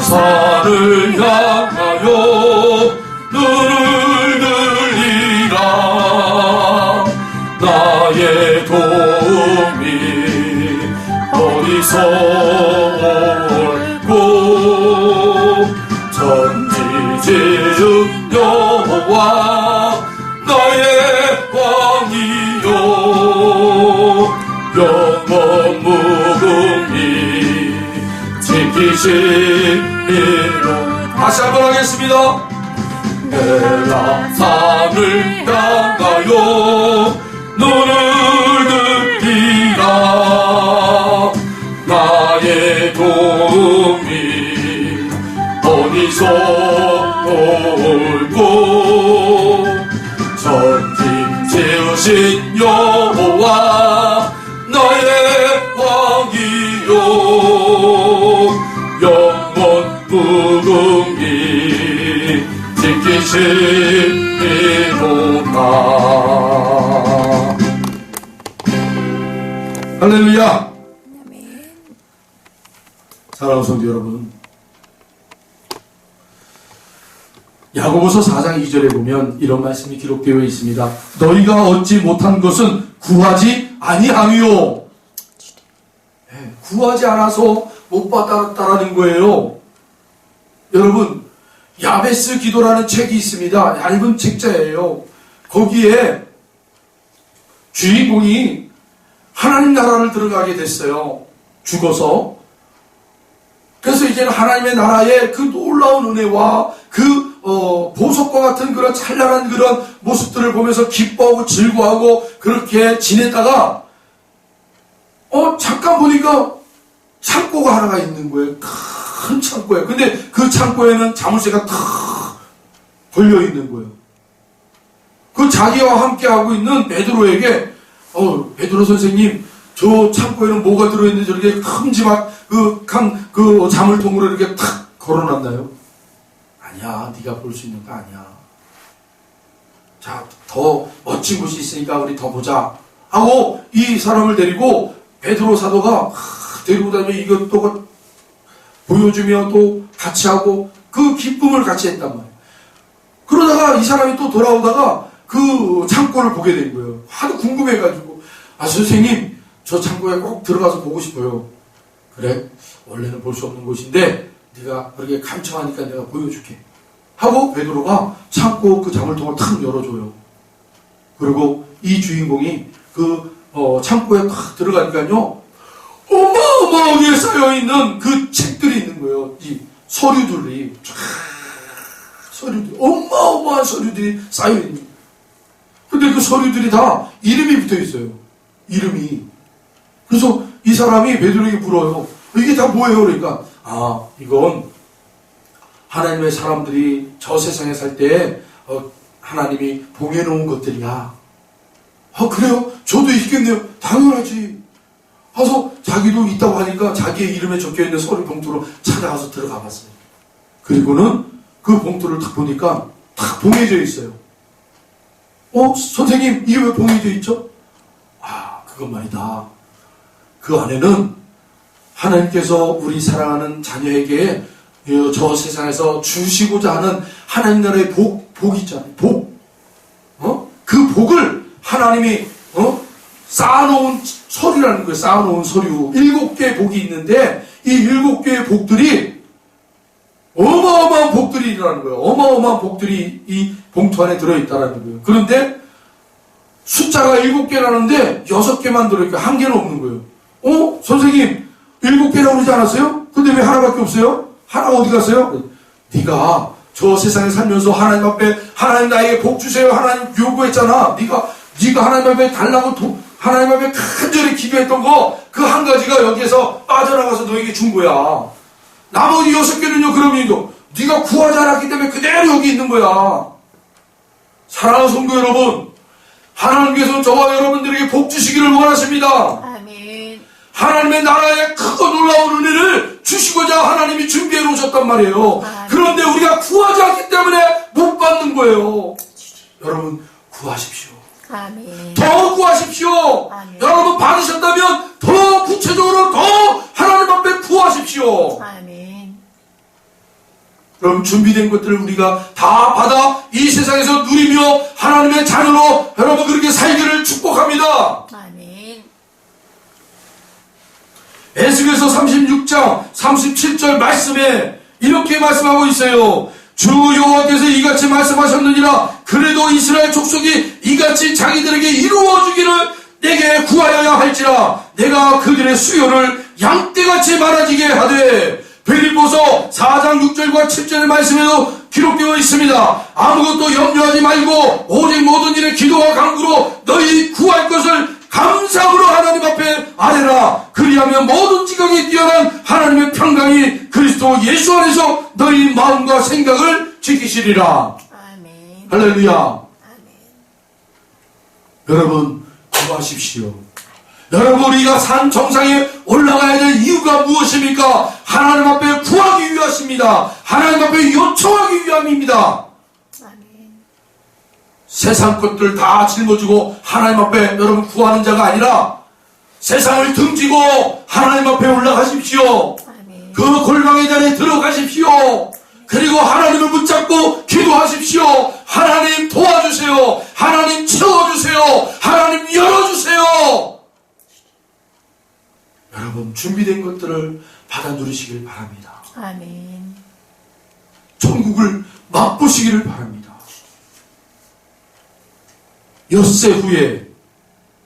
산을 향하여 눈을 들리라. 나의 도움이 어디서 올고 천지 지은 여호와 나의 왕이요 영원 무궁히 지키시리로. 다시 한번 하겠습니다. 내가 산을 향하여 눈을 들리라. 나의 도움이 어디서 올고 천지 지으신 여호와 나의 왕이요 영원 무궁히 지키시리로다. 할렐루야. 사랑하는 성도 여러분, 야고보서 4장 2절에 보면 이런 말씀이 기록되어 있습니다. 너희가 얻지 못한 것은 구하지 아니함이요. 구하지 않아서 못 받았다라는 거예요. 여러분, 야베스 기도라는 책이 있습니다. 얇은 책자예요. 거기에 주인공이 하나님 나라를 들어가게 됐어요. 죽어서. 그래서 이제는 하나님의 나라의 그 놀라운 은혜와 그 보석과 같은 그런 찬란한 그런 모습들을 보면서 기뻐하고 즐거워하고 그렇게 지내다가 잠깐 보니까 창고가 하나가 있는 거예요. 큰 창고에. 근데 그 창고에는 자물쇠가 탁 걸려 있는 거예요. 그 자기와 함께 하고 있는 베드로에게 베드로 선생님, 저 창고에는 뭐가 들어있는지 저렇게 큼지막 그 자물통으로 이렇게 탁 걸어놨나요? 아니야, 네가 볼 수 있는 거 아니야. 자, 더 멋진 곳이 있으니까 우리 더 보자 하고 이 사람을 데리고 베드로 사도가 데리고 다니며 이것도 보여주며 또 같이 하고 그 기쁨을 같이 했단 말이에요. 그러다가 이 사람이 또 돌아오다가 그 창고를 보게 된 거예요. 하도 궁금해가지고, 선생님, 저 창고에 꼭 들어가서 보고 싶어요. 그래? 원래는 볼 수 없는 곳인데 네가 그렇게 감청하니까 내가 보여줄게 하고 베드로가 창고 그 자물통을 탁 열어줘요. 그리고 이 주인공이 그 창고에 탁 들어가니까요, 어마어마하게 쌓여있는 그 책들이 있는 거예요. 이 서류들이 서류들, 어마어마한 서류들이 쌓여있는 거예요. 근데 그 서류들이 다 이름이 붙어있어요. 이름이. 그래서 이 사람이 베드로에게 물어요. 이게 다 뭐예요? 그러니까 이건 하나님의 사람들이 저 세상에 살 때 하나님이 봉해놓은 것들이야. 그래요? 저도 있겠네요. 당연하지. 가서 자기도 있다고 하니까 자기의 이름에 적혀있는 서류 봉투로 찾아가서 들어가 봤어요. 그리고는 그 봉투를 딱 보니까 딱 봉해져 있어요. 선생님, 이게 왜 봉해져 있죠? 그건 말이다. 그 안에는 하나님께서 우리 사랑하는 자녀에게 저 세상에서 주시고자 하는 하나님 나라의 복 있잖아요. 복. 그 복을 하나님이 쌓아놓은 서류라는 거예요. 쌓아놓은 서류. 7개의 복이 있는데 이 7개의 복들이 어마어마한 복들이라는 거예요. 어마어마한 복들이 이 봉투 안에 들어있다는 거예요. 그런데 숫자가 7개라는데 6개만 들어있고 1개는 없는 거예요. 선생님 7개라고 그러지 않았어요? 근데 왜 하나밖에 없어요? 하나가 어디 갔어요? 네가 저 세상에 살면서 하나님 앞에 하나님 나에게 복 주세요 하나님 요구했잖아. 네가 하나님 앞에 달라고 하나님 앞에 간절히 기도했던 거 그 한 가지가 여기에서 빠져나가서 너에게 준 거야. 나머지 6개는요. 그러면 네가 구하지 않았기 때문에 그대로 여기 있는 거야. 사랑하는 성도 여러분, 하나님께서 저와 여러분들에게 복 주시기를 원하십니다. 아멘. 하나님의 나라에 크고 놀라운 은혜를 주시고자 하나님이 준비해 놓으셨단 말이에요. 그런데 우리가 구하지 않기 때문에 못 받는 거예요. 여러분 구하십시오. 아멘. 더 구하십시오. 아멘. 여러분 받으셨다면 더 구체적으로 더 하나님 앞에 구하십시오. 아멘. 그럼 준비된 것들을 우리가 다 받아 이 세상에서 누리며 하나님의 자녀로 여러분 그렇게 살기를 축복합니다. 아멘. 에스겔서 36장 37절 말씀에 이렇게 말씀하고 있어요. 주 여호와께서 이같이 말씀하셨느니라. 그래도 이스라엘 족속이 이같이 자기들에게 이루어주기를 내게 구하여야 할지라. 내가 그들의 수요를 양떼같이 많아지게 하되. 빌립보서 4장 6절과 7절의 말씀에도 기록되어 있습니다. 아무것도 염려하지 말고 오직 모든 일에 기도와 간구로 너희 구할 것을 감사함으로 하나님 앞에 아뢰라. 그리하면 모든 지각이 뛰어난 하나님의 평강이 그리스도 예수 안에서 너희 마음과 생각을 지키시리라. 아멘. 할렐루야. 아멘. 여러분 구하십시오. 여러분 우리가 산 정상에 올라가야 될 이유가 무엇입니까? 하나님 앞에 구하기 위하십니다. 하나님 앞에 요청하기 위함입니다. 아멘. 세상 것들 다 짊어지고 하나님 앞에 여러분 구하는 자가 아니라 세상을 등지고 하나님 앞에 올라가십시오. 아멘. 그 골방의 자리에 들어가십시오. 그리고 하나님을 붙잡고 기도하십시오. 하나님 도와주세요. 하나님 채워주세요. 하나님 열어주세요. 여러분 준비된 것들을 받아 누리시길 바랍니다. 아멘. 천국을 맛보시기를 바랍니다. 엿새 후에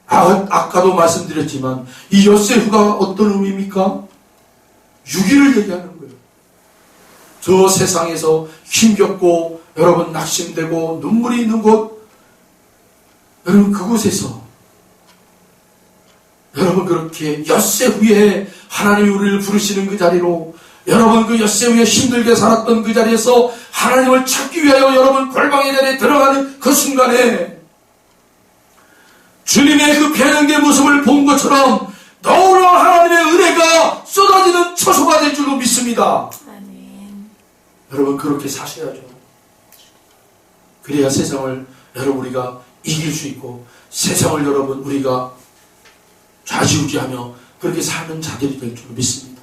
아까도 말씀드렸지만 이 엿새 후가 어떤 의미입니까? 유기를 얘기하는 거예요. 저 세상에서 힘겹고 여러분 낙심되고 눈물이 있는 곳 여러분 그곳에서 여러분 그렇게 엿새 후에 하나님이 우리를 부르시는 그 자리로 여러분 그 엿새 후에 힘들게 살았던 그 자리에서 하나님을 찾기 위하여 여러분 골방의 자리에 들어가는 그 순간에 주님의 그 변형된 모습을 본 것처럼 너무나 하나님의 은혜가 쏟아지는 처소가 될 줄로 믿습니다. 아멘. 여러분 그렇게 사셔야죠. 그래야 세상을 여러분 우리가 이길 수 있고 세상을 여러분 우리가 좌지우지하며 그렇게 사는 자들이 될 줄 믿습니다.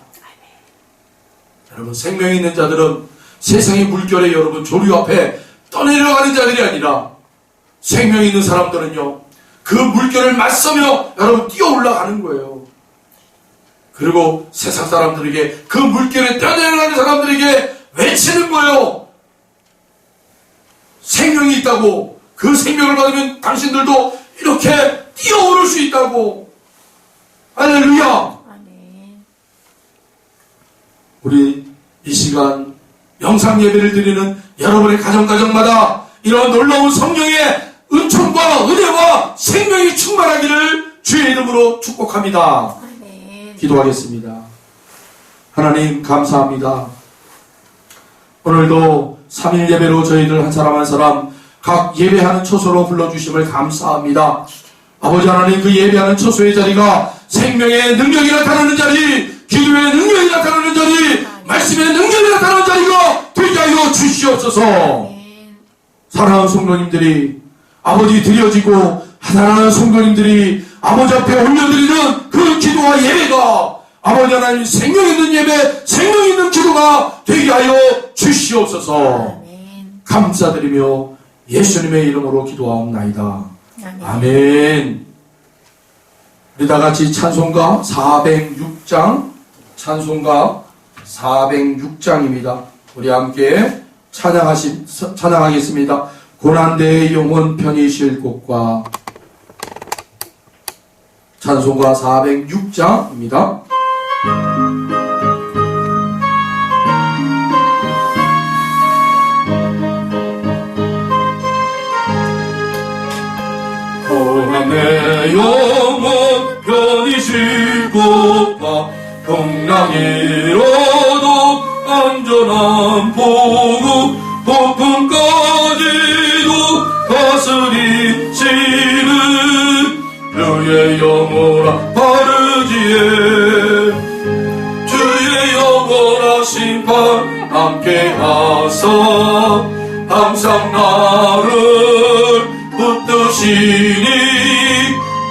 여러분 생명이 있는 자들은 세상의 물결에 여러분 조류 앞에 떠내려가는 자들이 아니라 생명이 있는 사람들은요 그 물결을 맞서며 여러분 뛰어 올라가는 거예요. 그리고 세상 사람들에게 그 물결에 떠내려가는 사람들에게 외치는 거예요. 생명이 있다고. 그 생명을 받으면 당신들도 이렇게 뛰어오를 수 있다고. 할렐루야. 아멘. 우리 이 시간 영상 예배를 드리는 여러분의 가정마다 이런 놀라운 성령의 은총과 은혜와 생명이 충만하기를 주의 이름으로 축복합니다. 아멘. 기도하겠습니다. 하나님 감사합니다. 오늘도 3일 예배로 저희들 한 사람 한 사람 각 예배하는 처소로 불러주심을 감사합니다. 아버지 하나님, 그 예배하는 처소의 자리가 생명의 능력이 나타나는 자리, 기도의 능력이 나타나는 자리, 말씀의 능력이 나타나는 자리가 되게 하여 주시옵소서. 아멘. 사랑하는 성도님들이 아버지 드려지고 사랑하는 성도님들이 아버지 앞에 올려드리는 그 기도와 예배가 아버지 하나님 생명 있는 예배, 생명 있는 기도가 되게 하여 주시옵소서. 아멘. 감사드리며 예수님의 이름으로 기도하옵나이다. 아멘. 아멘. 우리 다 같이 찬송가 406장, 찬송가 406장입니다. 우리 함께 찬양하겠습니다. 고난대의 영혼 편히 쉴 곳과, 찬송가 406장입니다. 고난의 영혼 편히 쉴 곳과 풍랑이로도 안전한 보고 폭풍까지도 다스리시는 주의 영원한 바르지에 주의 영원한 심판 함께하사 항상 나를 붙드시니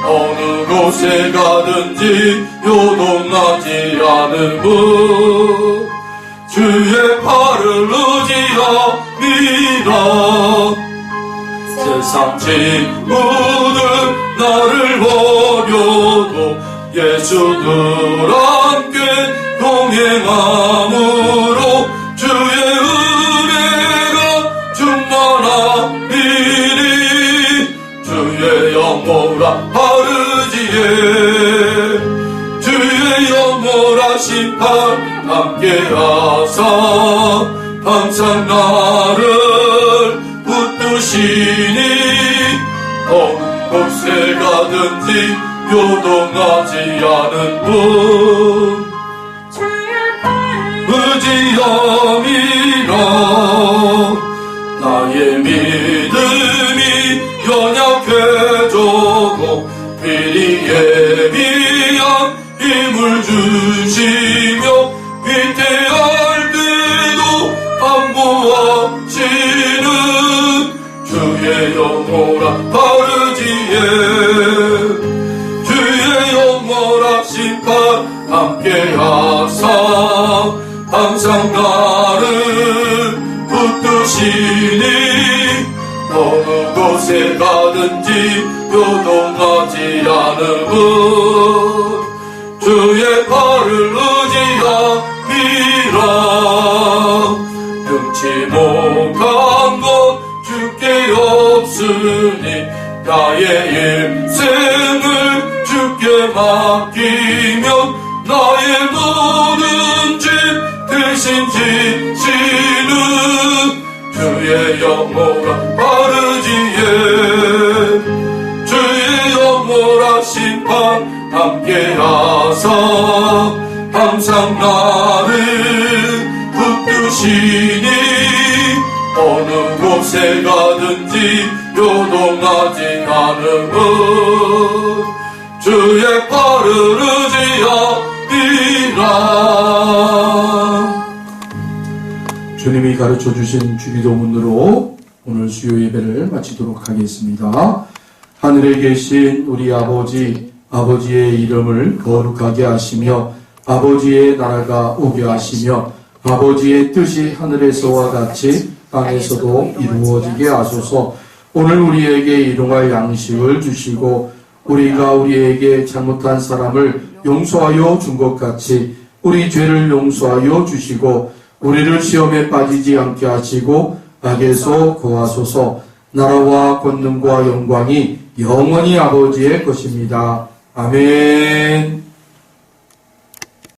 어느 곳에 가든지 요동하지 않으므 주의 팔을 의지함이라. 세상 친구들 나를 버려도 예수들 함께 동행함으로 주의 은혜가 충만하리니 주의 영원한 바르지에 주의 영원한 심판 함께하사 항상 나를 붙드시니 어느 곳에 가든지 요동하지 않은 분 의지함이라. 나의 믿음이 연약해져도 미리 예비한 힘을 주시며 위태할 때도 안보하시는 주의 영원한 바르지에 주의 영원한 심판 함께하사 항상 나를 붙드시니 어느 곳에 가든지 요동하지 않으면 주의 팔을 의지함이라. 능치 못한 것 주께 없으니 나의 인생을 주께 맡기면 나의 모든 죄 대신 지시는 주의 영원한 바르지에 주의 영원한 심판 함께하사 항상 나를 붙드시니 어느 곳에 가든지 요동하지 않으면 주의 팔을 의지함이라. 주님이 가르쳐주신 주기도문으로 오늘 수요 예배를 마치도록 하겠습니다. 하늘에 계신 우리 아버지, 아버지의 이름을 거룩하게 하시며 아버지의 나라가 오게 하시며 아버지의 뜻이 하늘에서와 같이 땅에서도 이루어지게 하소서. 오늘 우리에게 일용할 양식을 주시고 우리가 우리에게 잘못한 사람을 용서하여 준 것 같이 우리 죄를 용서하여 주시고 우리를 시험에 빠지지 않게 하시고 악에서 구하소서. 나라와 권능과 영광이 영원히 아버지의 것입니다. 아멘.